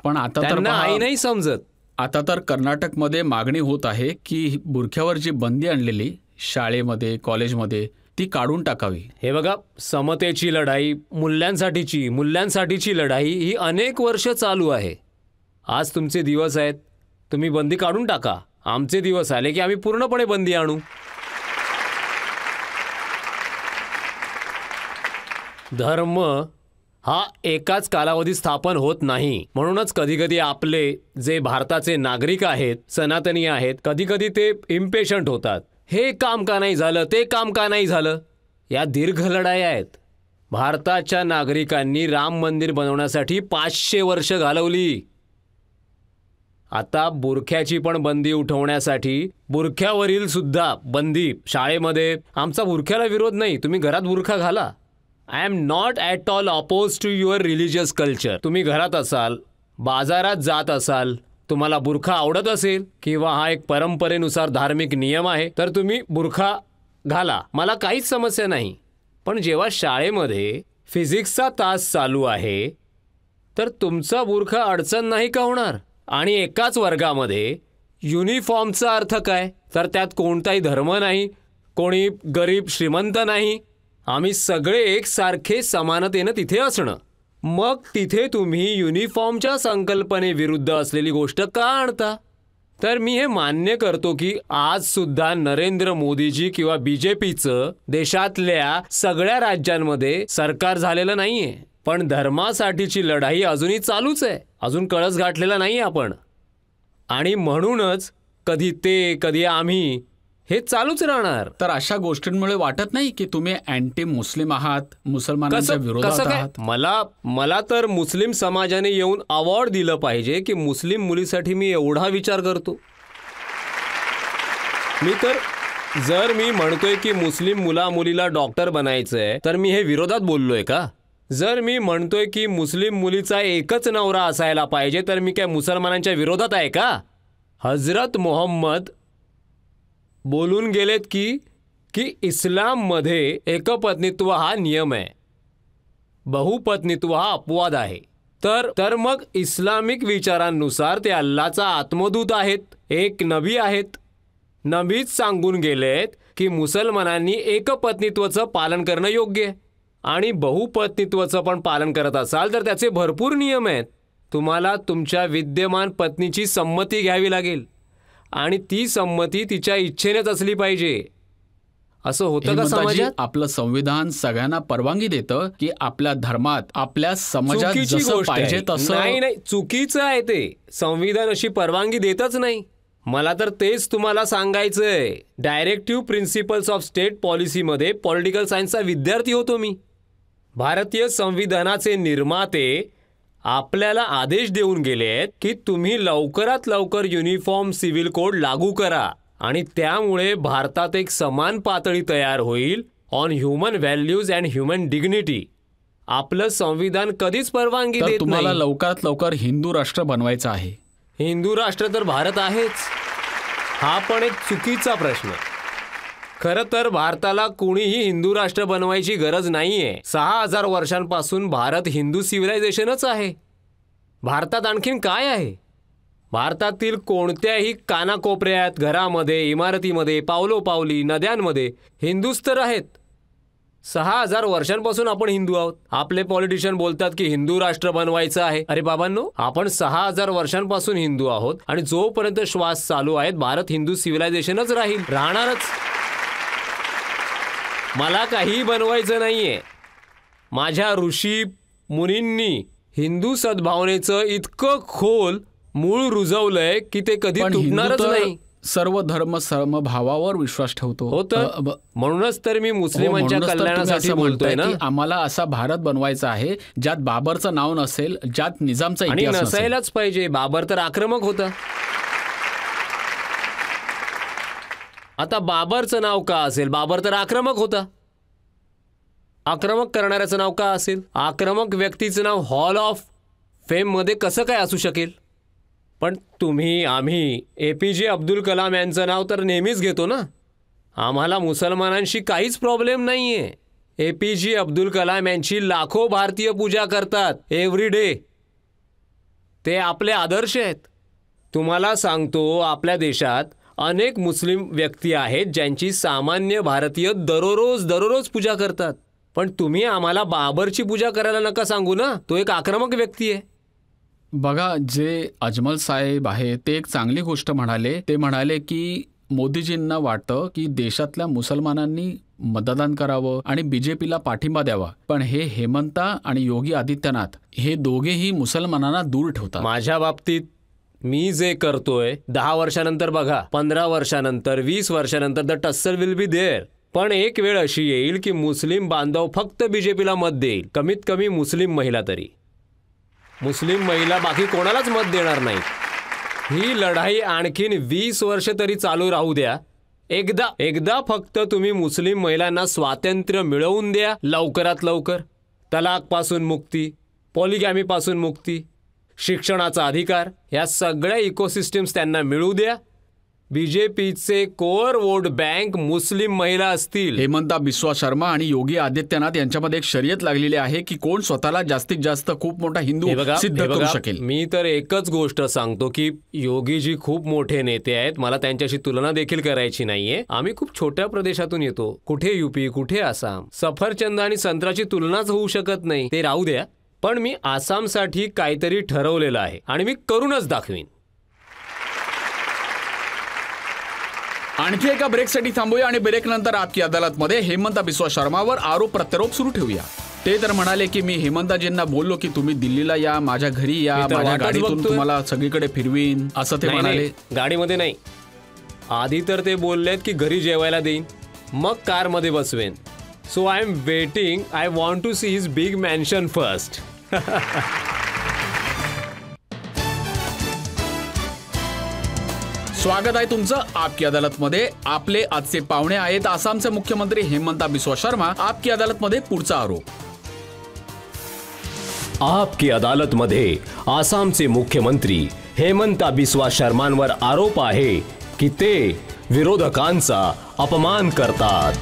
पण आता तर आई नाही समजत. आता तर कर्नाटकमध्ये मागणी होत आहे की बुरख्यावर जी बंदी आणलेली शाळेमध्ये कॉलेजमध्ये ती काढून टाकावी. हे बघा, समतेची लढाई, मूल्यांसाठीची लढाई ही अनेक वर्ष चालू आहे. आज तुमचे दिवस आहेत, तुम्ही बंदी काढून टाका. आमचे दिवस आले की आम्ही पूर्णपणे बंदी आणू. धर्म हा एकाच कालावधीत स्थापन होत नाही. म्हणूनच कधीकधी आपले जे भारताचे नागरिक आहेत, सनातनी आहेत, कधीकधी ते इम्पेशंट होतात. हे काम का नाही झालं, ते काम का नाही झालं. या दीर्घ लढाई आहेत. भारताच्या नागरिकांनी राम मंदिर बनवण्यासाठी 500 वर्ष घालवली. आता बुरख्याची पण बंदी उठवण्यासाठी, बुरख्यावरील सुद्धा बंदी शाळेमध्ये. आमचा बुरख्याला विरोध नाही, तुम्ही घरात बुरखा घाला. I am not at all oppose to your religious culture. तुम्ही घरात असाल, बाजारात जात असाल, तुम्हाला बुरखा आवडत असेल किंवा हा एक परंपरेनुसार धार्मिक नियम आहे तर तुम्ही बुरखा घाला, मला काहीच समस्या नाही. पण जेव्हा शाळेमध्ये फिजिक्सचा तास चालू आहे तर तुमचा बुरखा अडचण नाही का होणार? आणि एकाच वर्गामध्ये युनिफॉर्मचा अर्थ काय? तर त्यात कोणताही धर्म नाही, कोणी गरीब श्रीमंत नाही, आम्ही सगळे एकसारखे समानतेनं तिथे असणं. मग तिथे तुम्ही युनिफॉर्मच्या संकल्पनेविरुद्ध असलेली गोष्ट का आणता? तर मी हे मान्य करतो की आज सुद्धा नरेंद्र मोदीजी किंवा बीजेपीचं देशातल्या सगळ्या राज्यांमध्ये सरकार झालेलं नाहीये. पण धर्मासाठीची लढाई अजूनही चालूच आहे. अजून कळस गाठलेला नाही आपण. आणि म्हणूनच कधी ते कधी आम्ही हे चालूच राहणार. तर अशा गोष्टींमुळे वाटत नाही की तुम्ही अँटी मुस्लिम आहात, मुसलमानांच्या विरोधात कसं काय? आहात? मला तर मुस्लिम समाजाने येऊन अवॉर्ड दिलं पाहिजे की मुस्लिम मुलीसाठी मी एवढा विचार करतो. जर मी म्हणतोय की मुस्लिम मुलीला डॉक्टर बनायचंय तर मी हे विरोधात बोललोय का? जर मी म्हणतोय की मुस्लिम मुलीचा एकच नवरा असायला पाहिजे तर मी काय मुसलमानांच्या विरोधात आहे का? हजरत मोहम्मद बोलून गेलेत की इस्लाममध्ये एकपत्नीत्व हा नियम आहे, बहुपत्नीत्व हा अपवाद आहे. तर मग इस्लामिक विचारांनुसार ते अल्लाचा आत्मदूत आहेत, एक नबी आहेत. नबीच सांगून गेलेत की मुसलमानांनी एकपत्नीत्वाचं पालन करणं योग्य आहे आणि बहुपत्नीत्वाचं पण पालन करत असाल तर त्याचे भरपूर नियम आहेत. तुम्हाला तुमच्या विद्यमान पत्नीची संमती घ्यावी लागेल आणि ती संमती तिच्या इच्छेनेच असली पाहिजे. असं होतं का समाजात? आपलं संविधान सगळ्यांना परवानगी देतं की आपल्या धर्मात, आपल्या समाजात चुकीची जसं गोष्ट पाहिजे आहे. तसं. नाही, चुकीचं आहे ते. संविधान अशी परवानगी देतच नाही. मला तर तेच तुम्हाला सांगायचंय. डायरेक्टिव्ह प्रिन्सिपल्स ऑफ स्टेट पॉलिसीमध्ये पॉलिटिकल सायन्सचा विद्यार्थी होतो मी. भारतीय संविधानाचे निर्माते आपल्याला आदेश देऊन गेलेत की तुम्ही लवकरात लवकर युनिफॉर्म सिव्हिल कोड लागू करा आणि त्यामुळे भारतात एक समान पातळी तयार होईल on human values and human dignity. आपलं संविधान कधीच परवानगी देत तुम्हाला नाही. लवकरात लवकर हिंदू राष्ट्र बनवायचं आहे. हिंदू राष्ट्र तर भारत आहेच. हा पण एक चुकीचा प्रश्न. खरं तर भारताला कुणीही हिंदू राष्ट्र बनवायची गरज नाहीये. 6000 वर्षांपासून भारत हिंदू सिव्हिलायझेशनच आहे. भारतात आणखीन काय आहे? भारतातील कोणत्याही कानाकोपऱ्यात, घरामध्ये, इमारतीमध्ये, पावलोपावली, नद्यांमध्ये हिंदूच तर आहेत. 6000 वर्षांपासून आपण हिंदू आहोत. आपले पॉलिटिशियन बोलतात की हिंदू राष्ट्र बनवायचं आहे. अरे बाबांनो, आपण 6000 वर्षांपासून हिंदू आहोत आणि जोपर्यंत श्वास चालू आहेत भारत हिंदू सिव्हिलायझेशनच राहणारच. मला काही बनवायचं नाहीये. माझ्या ऋषी मुनींनी हिंदू सद्भावनेचं इतकं खोल मूळ रुजवलंय की ते कधी तुटणारच नाही. सर्व धर्म समभावावर विश्वास ठेवतो. होतं, म्हणूनच तर मी मुस्लिमांच्या कल्याणासाठी बोलतोय ना. आम्हाला असा भारत बनवायचा आहे ज्यात बाबरचं नाव नसेल, ज्यात निजामचा इतिहास नसेल. नसायलाच पाहिजे. बाबर तर आक्रमक होता. आता बाबरचं नाव का असेल? बाबर तर आक्रमक होता. आक्रमक करणाऱ्याचं नाव का असेल? आक्रमक व्यक्तीचं नाव हॉल ऑफ फेम मध्ये कसं काय असू शकेल? पण आम्ही APJ अब्दुल कलाम यांचं नाव तर नेहमीच घेतो ना. आम्हाला मुसलमानांशी काहीच प्रॉब्लेम नाहीये. APJ अब्दुल कलाम यांची लाखो भारतीय पूजा करतात एव्हरी डे. ते आपले आदर्श आहेत. तुम्हाला सांगतो, आपल्या देशात अनेक मुस्लिम व्यक्ती आहेत ज्यांची सामान्य भारतीय दररोज पूजा करतात. पण तुम्ही आम्हाला बाबरची पूजा करायला नका सांगू ना. तो एक आक्रमक व्यक्ती आहे. बघा, जे अजमल साहेब आहे ते एक चांगली गोष्ट म्हणाले. ते म्हणाले की मोदीजींना वाटतं की देशातल्या मुसलमानांनी मतदान करावं आणि BJPला पाठिंबा द्यावा. पण हे हेमंता आणि योगी आदित्यनाथ हे दोघेही मुसलमानांना दूर ठेवतात. माझ्या बाबतीत मी जे करतोय 10 वर्षानंतर बघा, 15 वर्षानंतर, 20 वर्षानंतर द टस्सल विल बी देअर. पण एक वेळ अशी येईल की मुस्लिम बांधव फक्त BJPला मत देईल. कमीत कमी मुस्लिम महिला तरी. मुस्लिम महिला बाकी कोणालाच मत देणार नाही. ही लढाई आणखीन 20 वर्ष तरी चालू राहू द्या. एकदा फक्त तुम्ही मुस्लिम महिलांना स्वातंत्र्य मिळवून द्या लवकरात लवकर. तलाकपासून मुक्ती, पॉलिगॅमीपासून मुक्ती, शिक्षणाचा अधिकार, या सगळ्या इकोसिस्टम्स त्यांना मिळू द्या. BJPचे कोअर वोट बँक मुस्लिम महिला असतील. हेमंता बिस्वा शर्मा आणि योगी आदित्यनाथ यांच्यामध्ये एक शर्यत लागलेली आहे की कोण स्वतःला जास्तीत जास्त खूप मोठा हिंदू सिद्ध करू शकेल. मी तर एकच गोष्ट सांगतो की योगीजी खूप मोठे नेते आहेत. मला त्यांच्याशी तुलना देखील करायची नाहीये. आम्ही खूप छोट्या प्रदेशातून येतो. कुठे UP, कुठे आसाम. सफरचंद आणि संत्र्याची तुलनाच होऊ शकत नाही. ते राहू द्या. पण मी आसामसाठी काहीतरी ठरवलेलं आहे आणि मी करूनच दाखवीन. आणखी एका ब्रेकसाठी थांबूया आणि ब्रेक नंतर आपकी अदालतमध्ये हेमंता बिस्वा शर्मावर आरोप प्रत्यारोप सुरू ठेवूया. ते तर म्हणाले की मी हेमंताजींना बोललो की तुम्ही दिल्लीला या, माझ्या घरी या, माझ्या गाडीतून तुम्हाला सगळीकडे फिरवीन, असं ते म्हणाले. गाडीमध्ये नाही, आधी तर ते बोललेत की घरी जेवायला देईन, मग कारमध्ये बसवेन. So I am waiting. I want to see his big mansion first. स्वागत आहे तुमचं आपकी अदालतमध्ये. आपले आजचे पाहुणे आहेत आसामचे मुख्यमंत्री हेमंता बिस्वा शर्मा. आपकी अदालतमध्ये पुढचा आरोप. आपकी अदालतमध्ये आसामचे मुख्यमंत्री हेमंता बिस्वा शर्मांवर आरोप आहे की ते विरोधकांचा अपमान करतात.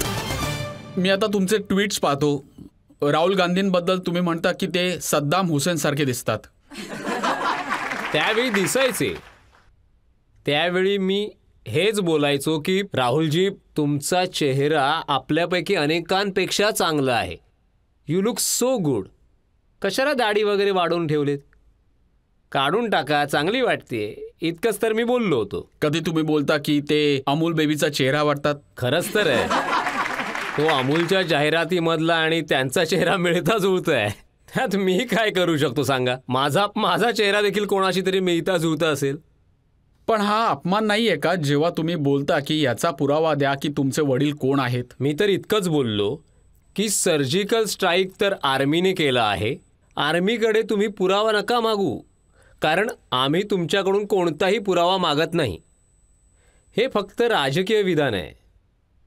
मी आता तुमचे ट्विट्स पाहतो. राहुल गांधींबद्दल तुम्ही म्हणता की ते सद्दाम हुसेन सारखे दिसतात. त्यावेळी दिसायचे. त्यावेळी मी हेच बोलायचो की राहुलजी, तुमचा चेहरा आपल्यापैकी अनेकांपेक्षा चांगला आहे. You look so good. कशाला दाढी वगैरे वाढवून ठेवलेत? काढून टाका, चांगली वाटते. इतकंच तर मी बोललो होतो. कधी तुम्ही बोलता की ते अमूल बेबीचा चेहरा वाटतात. खरंच तर आहे. तो अमूलच्या जाहिरातीमधला आणि त्यांचा चेहरा मिळता जुळता आहे. त्यात मी काय करू शकतो सांगा? माझा चेहरा देखील कोणाशी तरी मिळता जुळता असेल. पण हा अपमान नाहीये का जेव्हा तुम्ही बोलता की याचा पुरावा द्या की तुमचे वडील कोण आहेत? मी तर इतकंच बोललो की सर्जिकल स्ट्राईक तर आर्मीने केला आहे. आर्मीकडे तुम्ही पुरावा नका मागू, कारण आम्ही तुमच्याकडून कोणताही पुरावा मागत नाही. हे फक्त राजकीय विधान आहे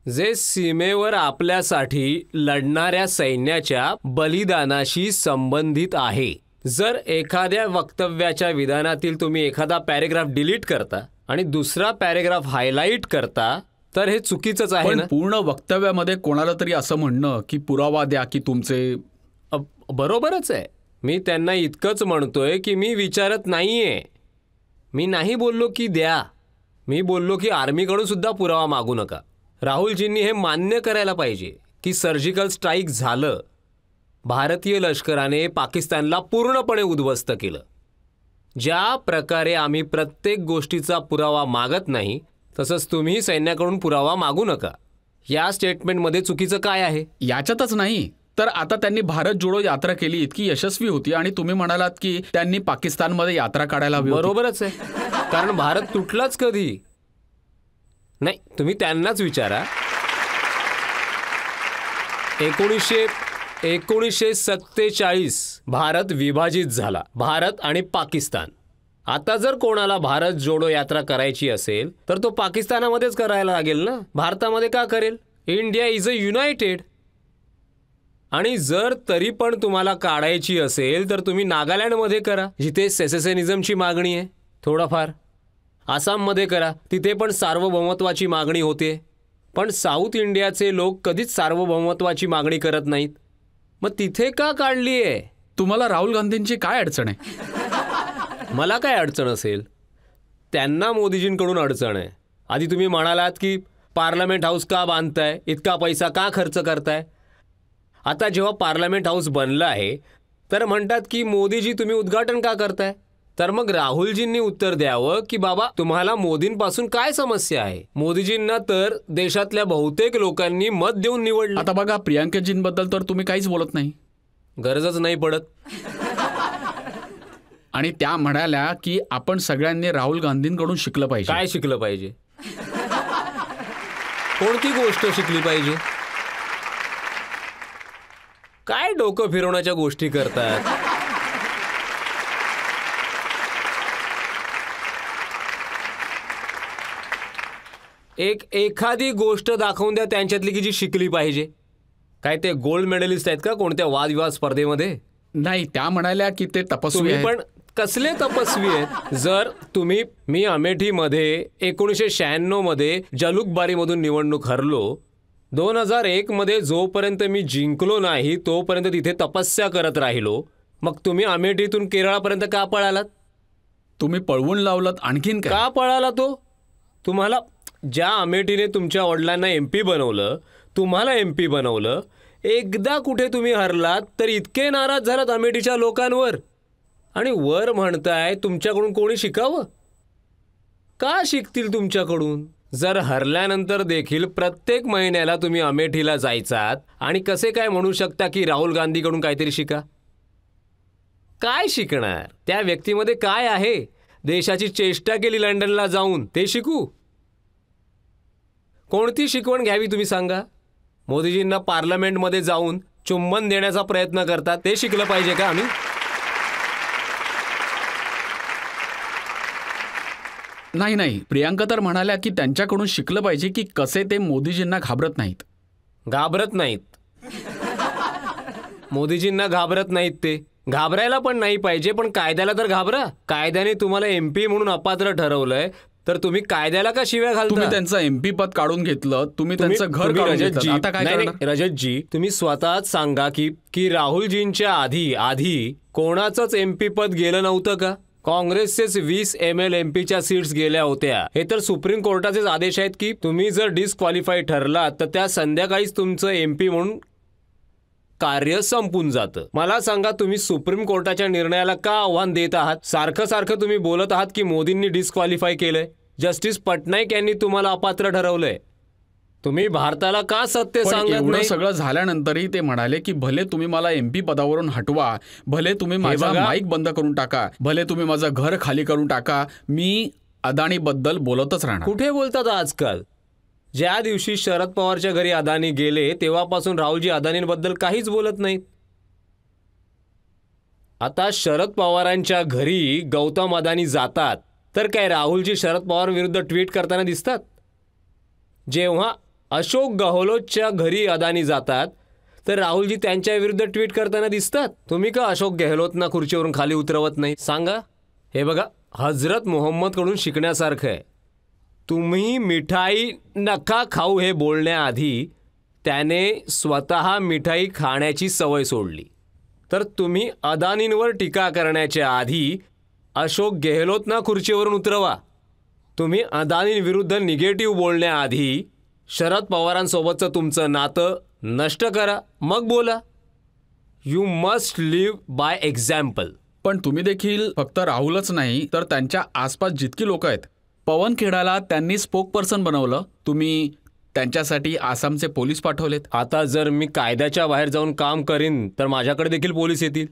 जे सीमेवर आपल्यासाठी लढणाऱ्या सैन्याच्या बलिदानाशी संबंधित आहे. जर एखाद्या वक्तव्याच्या विधानातील तुम्ही एखादा पॅरेग्राफ डिलीट करता आणि दुसरा पॅरेग्राफ हायलाईट करता तर हे चुकीचंच आहे ना. पूर्ण वक्तव्यामध्ये कोणाला तरी असं म्हणणं की पुरावा द्या की तुमचे बरोबरच आहे. मी त्यांना इतकंच म्हणतोय की मी विचारत नाहीये. मी नाही बोललो की द्या. मी बोललो की आर्मीकडून सुद्धा पुरावा मागू नका. राहुलजींनी हे मान्य करायला पाहिजे की सर्जिकल स्ट्राईक झालं. भारतीय लष्कराने पाकिस्तानला पूर्णपणे उद्ध्वस्त केलं. ज्या प्रकारे आम्ही प्रत्येक गोष्टीचा पुरावा मागत नाही, तसंच तुम्ही सैन्याकडून पुरावा मागू नका. या स्टेटमेंटमध्ये चुकीचं काय आहे? याच्यातच नाही तर आता त्यांनी भारत जोडो यात्रा केली, इतकी यशस्वी होती आणि तुम्ही म्हणालात की त्यांनी पाकिस्तानमध्ये यात्रा काढायला हवी होती. बरोबरच आहे, कारण भारत तुटलाच कधी नाही. तुम्ही त्यांनाच विचारा. 1947 भारत विभाजित झाला, भारत आणि पाकिस्तान. आता जर कोणाला भारत जोडो यात्रा करायची असेल तर तो पाकिस्तानामध्येच करायला लागेल ना. भारतामध्ये का करेल? India is a United. आणि जर तरी पण तुम्हाला काढायची असेल तर तुम्ही नागालँडमध्ये करा, जिथे सेसेशनिझमची मागणी आहे. थोडाफार आसाममध्ये करा, तिथे पण सार्वभौमत्वाची मागणी होते. पण साऊथ इंडियाचे लोक कधीच सार्वभौमत्वाची मागणी करत नाहीत. मग तिथे का काढली आहे? तुम्हाला राहुल गांधींची काय अडचण आहे? मला काय अडचण असेल? त्यांना मोदीजींकडून अडचण आहे. आधी तुम्ही म्हणालात की पार्लमेंट हाऊस का बांधताय, इतका पैसा का खर्च करताय. आता जेव्हा पार्लमेंट हाऊस बनलं आहे तर म्हणतात की मोदीजी तुम्ही उद्घाटन का करताय. तर मग राहुलजींनी उत्तर द्यावं की बाबा तुम्हाला मोदींपासून काय समस्या आहे. मोदीजींना तर देशातल्या बहुतेक लोकांनी मत देऊन निवडलं. आता बघा, प्रियांकाजींबद्दल तर तुम्ही काहीच बोलत नाही. गरजच नाही पडत. आणि त्या म्हणाल्या की आपण सगळ्यांनी राहुल गांधींकडून शिकलं पाहिजे. काय शिकलं पाहिजे? कोणती गोष्ट शिकली पाहिजे? काय डोकं फिरवण्याच्या गोष्टी करतात? एखादी गोष्ट दाखवून द्या त्यांच्यातली की जी शिकली पाहिजे. काय ते गोल्ड मेडलिस्ट आहेत का कोणत्या वादविवाद स्पर्धेमध्ये? नाही, त्या म्हणाल्या की ते तपस्वी तुम्ही आहेत. पण कसले तपस्वी आहेत? जर मी अमेठीमध्ये 1996 मध्ये जलुकबारीमधून निवडणूक हरलो. 2001 मध्ये जोपर्यंत मी जिंकलो नाही तोपर्यंत तिथे तपस्या करत राहिलो. मग तुम्ही अमेठीतून केरळापर्यंत का पळालात? तुम्ही पळवून लावलात. आणखीन का पळाला तो? तुम्हाला ज्या अमेठीने तुमच्या वडिलांना MP बनवलं, तुम्हाला MP बनवलं, एकदा कुठे तुम्ही हरलात तर इतके नाराज झालात अमेठीच्या लोकांवर आणि वर म्हणताय तुमच्याकडून कोणी शिकावं. का शिकतील तुमच्याकडून? जर हरल्यानंतर देखील प्रत्येक महिन्याला तुम्ही अमेठीला जायचात आणि कसे काय म्हणू शकता की राहुल गांधीकडून काहीतरी शिका? काय शिकणार? त्या व्यक्तीमध्ये काय आहे? देशाची चेष्टा केली लंडनला जाऊन, ते शिकू? कोणती शिकवण घ्यावी तुम्ही सांगा? मोदीजींना पार्लमेंटमध्ये जाऊन चुंबन देण्याचा प्रयत्न करतात, ते शिकलं पाहिजे का आम्ही? नाही नाही, प्रियांका तर म्हणाल्या की त्यांच्याकडून शिकलं पाहिजे की कसे ते मोदीजींना घाबरत नाहीत. घाबरत नाहीत. मोदीजींना घाबरत नाहीत, ते घाबरायला पण नाही पाहिजे, पण कायद्याला तर घाबरा. कायद्याने तुम्हाला MP म्हणून अपात्र ठरवलंय, तर तुम्ही कायद्याला का शिव्या घालता? तुम्ही त्यांचं MP पद काढून घेतलं, तुम्ही त्यांचं घर काढून रजतजी, घेतलं, आता काय नाही, करणार? रजतजी, तुम्ही स्वतःच सांगा की राहुलजींच्या आधी कोणाचंच MP पद गेलं नव्हतं का? काँग्रेसचेच 20 ML MPच्या सीट्स गेल्या होत्या. हे तर सुप्रीम कोर्टाचेच आदेश आहेत की तुम्ही जर डिस्क्वालिफाय ठरलात तर त्या संध्याकाळीच तुमचं MP म्हणून कार्य संपून जातं. मला सांगा, तुम्ही सुप्रीम कोर्टाच्या निर्णयाला का आव्हान देत आहात? सारखं सारखं तुम्ही बोलत आहात की मोदींनी डिस्क्वालिफाय केलंय, जस्टिस पटनाईक यांनी तुम्हाला अपात्र ठरवलंय. तुम्ही भारताला का सत्य पण सांगत एवढं नाही? सगळं झाल्यानंतरही ते म्हणाले की भले तुम्ही मला MP पदावरून हटवा, भले तुम्ही माझा बघा. माईक बंद करून टाका, भले तुम्ही माझं घर खाली करून टाका, मी अदानीबद्दल बोलतच राहणार. कुठे बोलतात आजकाल? ज्या दिवशी शरद पवारच्या घरी अदानी गेले तेव्हापासून राहुलजी अदानींबद्दल काहीच बोलत नाहीत. आता शरद पवारांच्या घरी गौतम अदानी जातात तर काय राहुलजी शरद पवार विरुद्ध ट्विट करताना दिसतात? जेव्हा अशोक गहलोतच्या घरी अदानी जातात तर राहुलजी त्यांच्या विरुद्ध ट्विट करताना दिसतात. तुम्ही का अशोक गहलोतना खुर्चीवरून खाली उतरवत नाही सांगा? हे बघा, हजरत मोहम्मद कडून शिकण्यासारखं आहे. तुम्ही मिठाई नका खाऊ हे बोलण्याआधी त्याने स्वतः मिठाई खाण्याची सवय सोडली. तर तुम्ही अदानींवर टीका करण्याच्या आधी अशोक गहलोतना खुर्चीवरून उतरवा. तुम्ही अदानींविरुद्ध निगेटिव्ह बोलण्याआधी शरद पवारांसोबतचं तुमचं नातं नष्ट करा, मग बोला. You must live by example. पण तुम्ही देखील फक्त राहुलच नाही तर त्यांच्या आसपास जितकी लोक आहेत, पवन खेडाला त्यांनी स्पोक पर्सन बनवलं, तुम्ही त्यांच्यासाठी आसामचे पोलीस पाठवलेत. आता जर मी कायद्याच्या बाहेर जाऊन काम करीन तर माझ्याकडे देखील पोलीस येतील.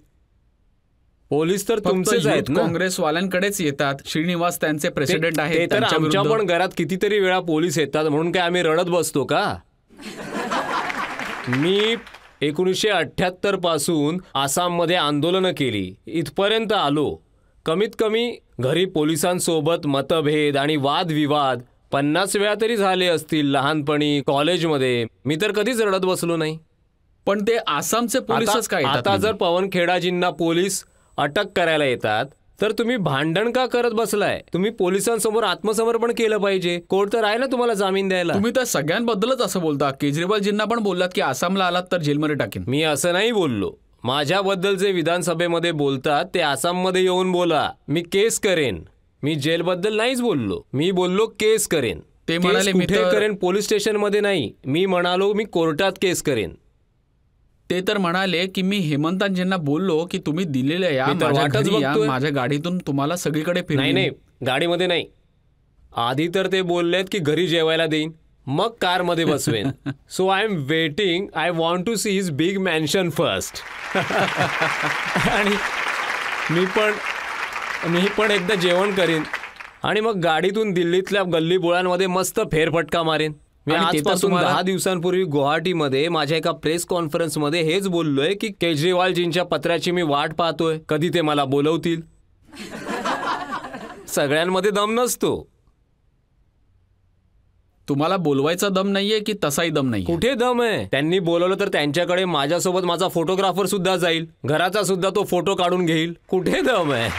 पोलीस तर तुमचेच आहेत ना. काँग्रेसवाल्यांकडेच येतात. श्रीनिवास त्यांचे प्रेसिडेंट ते आहेत, तर त्यांच्या आमच्या विरुद्ध- पण घरात कितीतरी वेळा पोलीस येतात, म्हणून काय आम्ही रडत बसतो का? मी 1978 पासून आसाममध्ये आंदोलनं केली, इथपर्यंत आलो. कमीत कमी घरी पोलिसांसोबत मतभेद आणि वादविवाद 50 वेळा तरी झाले असतील लहानपणी, कॉलेजमध्ये. मी तर कधीच रडत बसलो नाही. पण ते आसामचे पोलीसच काय आता जर पवन खेडाजींना पोलीस अटक करायला येतात तर तुम्ही भांडण का करत बसलाय? तुम्ही पोलिसांसमोर आत्मसमर्पण केलं पाहिजे. कोर्ट तर आहे ना तुम्हाला जामीन द्यायला. तुम्ही तर सगळ्यांबद्दलच असं बोलता. केजरीवालजींना पण बोललात की आसामला आलात तर जेलमध्ये टाकेन. मी असं नाही बोललो. माझ्याबद्दल जे विधानसभेमध्ये बोलतात ते आसाममध्ये येऊन बोला. मी केस करेन. मी जेलबद्दल नाहीच बोललो. मी बोललो केस करेन. ते म्हणाले मी कुठे तर- करेन? पोलीस स्टेशनमध्ये नाही. मी म्हणालो मी कोर्टात केस करेन. ते तर म्हणाले की मी हेमंतांजींना बोललो की तुम्ही दिलेल्या या मी तर माझ्या वाटच घरी या, बघतोय. माझ्या गाडीतून तुम्हाला सगळीकडे नाही फिरवीन. नाही, गाडीमध्ये नाही. आधी तर ते बोललेत की घरी जेवायला देईन, मग कारमध्ये बसवेन. So I am waiting. I want to see his big mansion first. आणि मी पण एकदा जेवण करीन आणि मग गाडीतून दिल्लीतल्या गल्ली बोळांमध्ये मस्त फेरफटका मारेन. मी आणि ते तर आजपासून तुम्हाला- 10 दिवसांपूर्वी गुवाहाटीमध्ये माझ्या एका प्रेस कॉन्फरन्समध्ये हेच बोललोय की केजरीवालजींच्या पत्राची मी वाट पाहतोय, कधी ते मला बोलवतील. सगळ्यांमध्ये दम नसतो. तुम्हाला बोलवायचा दम नाहीये की तसाही दम नाही? कुठे दम आहे? त्यांनी बोलवलं तर त्यांच्याकडे माझ्यासोबत माझा फोटोग्राफर सुद्धा जाईल, घराचा सुद्धा तो फोटो काढून घेईल. कुठे दम आहे?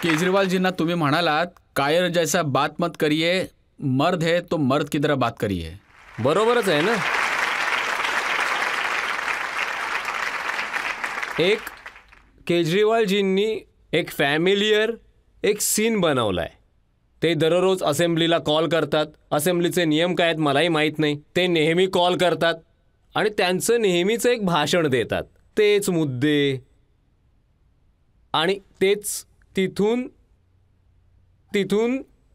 केजरीवालजींना तुम्ही म्हणालात कायर जैसा बात मत करिए, मर्द है तो मर्द की तरह बात करिए. बरोबरच आहे ना. एक केजरीवालजींनी एक फॅमिलियर एक सीन बनवलाय. ते दररोज असेंब्लीला कॉल करतात. असेंब्लीचे नियम काय आहेत मलाही माहीत नाही. ते नेहमी कॉल करतात आणि त्यांचं नेहमीच एक भाषण देतात. तेच मुद्दे आणि तेच तिथून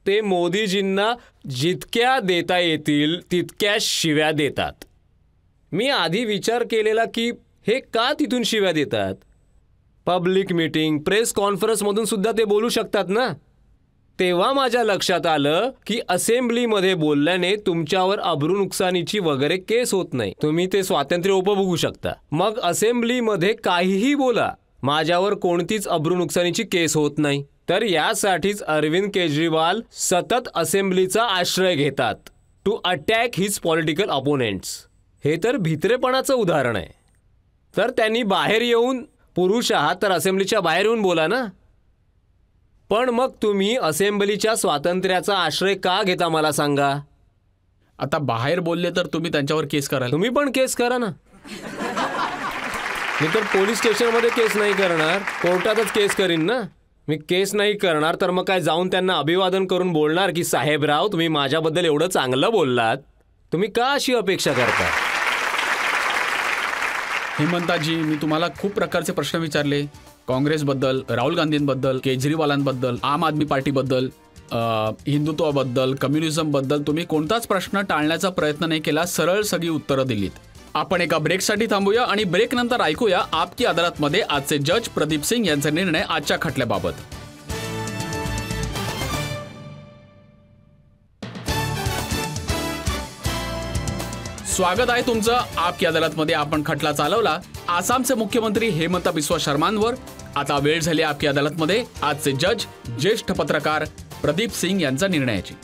ते मोदीजींना जितक्या देता येतील तितक्या शिव्या देतात. मी आधी विचार केलेला की हे का तिथून शिव्या देतात? पब्लिक मीटिंग, प्रेस कॉन्फरन्समधून सुद्धा ते बोलू शकतात ना. तेव्हा माझ्या लक्षात आलं की असेंब्लीमध्ये बोलल्याने तुमच्यावर अब्रू नुकसानीची वगैरे केस होत नाही. तुम्ही ते स्वातंत्र्य उपभोगू शकता. मग असेंब्लीमध्ये काहीही बोला, माझ्यावर कोणतीच अब्रू नुकसानीची केस होत नाही. तर यासाठीच अरविंद केजरीवाल सतत असेंब्लीचा आश्रय घेतात to attack his political opponents. हे तर भित्रेपणाचं उदाहरण आहे. तर त्यांनी बाहेर येऊन, पुरुष आहात तर असेंब्लीच्या बाहेर येऊन बोला ना. पण मग तुम्ही असेंब्लीच्या स्वातंत्र्याचा आश्रय का घेता मला सांगा. आता बाहेर बोलले तर तुम्ही त्यांच्यावर केस कराल. तुम्ही पण केस करा ना. मी तर पोलीस स्टेशनमध्ये केस नाही करणार, कोर्टातच केस करीन ना. मी केस नाही करणार तर मग काय जाऊन त्यांना अभिवादन करून बोलणार की साहेबराव तुम्ही माझ्याबद्दल एवढं चांगलं बोललात. तुम्ही का अशी अपेक्षा करता. हेमंताजी, मी तुम्हाला खूप प्रकारचे प्रश्न विचारले. काँग्रेसबद्दल, राहुल गांधींबद्दल, केजरीवालांबद्दल, आम आदमी पार्टीबद्दल, हिंदुत्वाबद्दल, कम्युनिझमबद्दल तुम्ही कोणताच प्रश्न टाळण्याचा प्रयत्न नाही केला. सरळ सगळी उत्तरं दिलीत. आपण एका ब्रेकसाठी थांबूया आणि ब्रेक नंतर ऐकूया आपकी अदालतमध्ये आजचे जज प्रदीप सिंग यांचा निर्णय आजच्या खटल्याबाबत. स्वागत आहे तुमचं आपकी अदालतमध्ये. आपण खटला चालवला आसामचे मुख्यमंत्री हेमंत बिस्वा शर्मांवर. आता वेळ झाली आपकी अदालतमध्ये आजचे जज ज्येष्ठ पत्रकार प्रदीप सिंग यांचा निर्णयाची.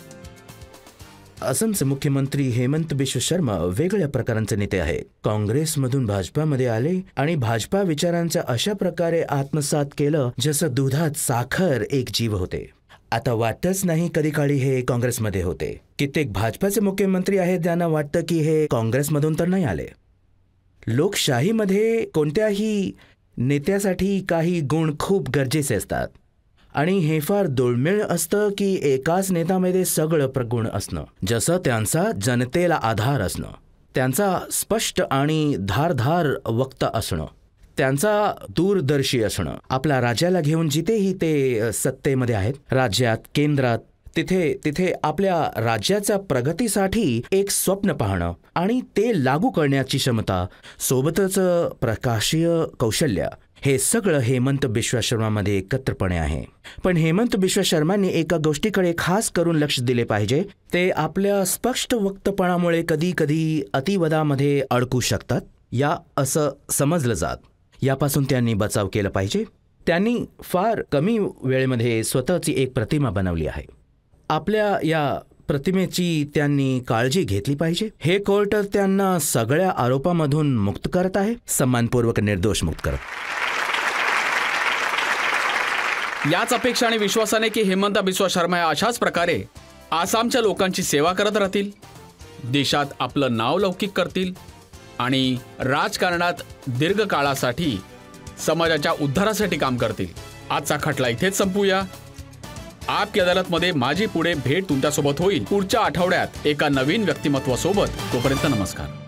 आसामचे मुख्यमंत्री हेमंत बिस्वा शर्मा वेगळ्या प्रकारांचे नेते आहेत. काँग्रेसमधून भाजपामध्ये आले आणि भाजपा विचारांचा अशा प्रकारे आत्मसात केलं जसं दुधात साखर एक जीव होते. आता वाटतच नाही कधी काळी हे काँग्रेसमध्ये होते. कित्येक भाजपाचे मुख्यमंत्री आहेत ज्यांना वाटतं की हे काँग्रेसमधून तर नाही आले. लोकशाहीमध्ये कोणत्याही नेत्यासाठी काही गुण खूप गरजेचे असतात आणि हे फार दुर्मिळ असतं की एकाच नेत्यामध्ये सगळं प्रगुण असणं. जसं त्यांचा जनतेला आधार असणं, त्यांचा स्पष्ट आणि धारधार वक्ता असणं, त्यांचा दूरदर्शी असणं. आपल्या राज्याला घेऊन जिथेही ते सत्तेमध्ये आहेत, राज्यात, केंद्रात, तिथे आपल्या राज्याच्या प्रगतीसाठी एक स्वप्न पाहणं आणि ते लागू करण्याची क्षमता, सोबतच प्रकाशीय कौशल्य, हे सगळं हेमंत बिस्वा शर्मामध्ये एकत्रपणे आहे. पण हेमंत बिस्वा शर्मांनी एका गोष्टीकडे खास करून लक्ष दिले पाहिजे. ते आपल्या स्पष्ट वक्तपणामुळे कधी कधी अतिवादामध्ये अडकू शकतात, या असं समजलं जात. यापासून त्यांनी बचाव केला पाहिजे. त्यांनी फार कमी वेळेमध्ये स्वतःची एक प्रतिमा बनवली आहे. आपल्या या प्रतिमेची त्यांनी काळजी घेतली पाहिजे. हे कोर्ट त्यांना सगळ्या आरोपामधून मुक्त करत आहे, सन्मानपूर्वक निर्दोष मुक्त करत. याच अपेक्षा आणि विश्वासाने की हेमंत बिस्वा शर्मा या अशाच प्रकारे आसामच्या लोकांची सेवा करत राहतील, देशात आपलं नाव लौकिक करतील आणि राजकारणात दीर्घकाळासाठी समाजाच्या उद्धारासाठी काम करतील. आजचा खटला इथेच संपूया. आपकी अदालतमध्ये माझी पुढे भेट तुमच्यासोबत होईल पुढच्या आठवड्यात एका नवीन व्यक्तिमत्वासोबत. तोपर्यंत नमस्कार.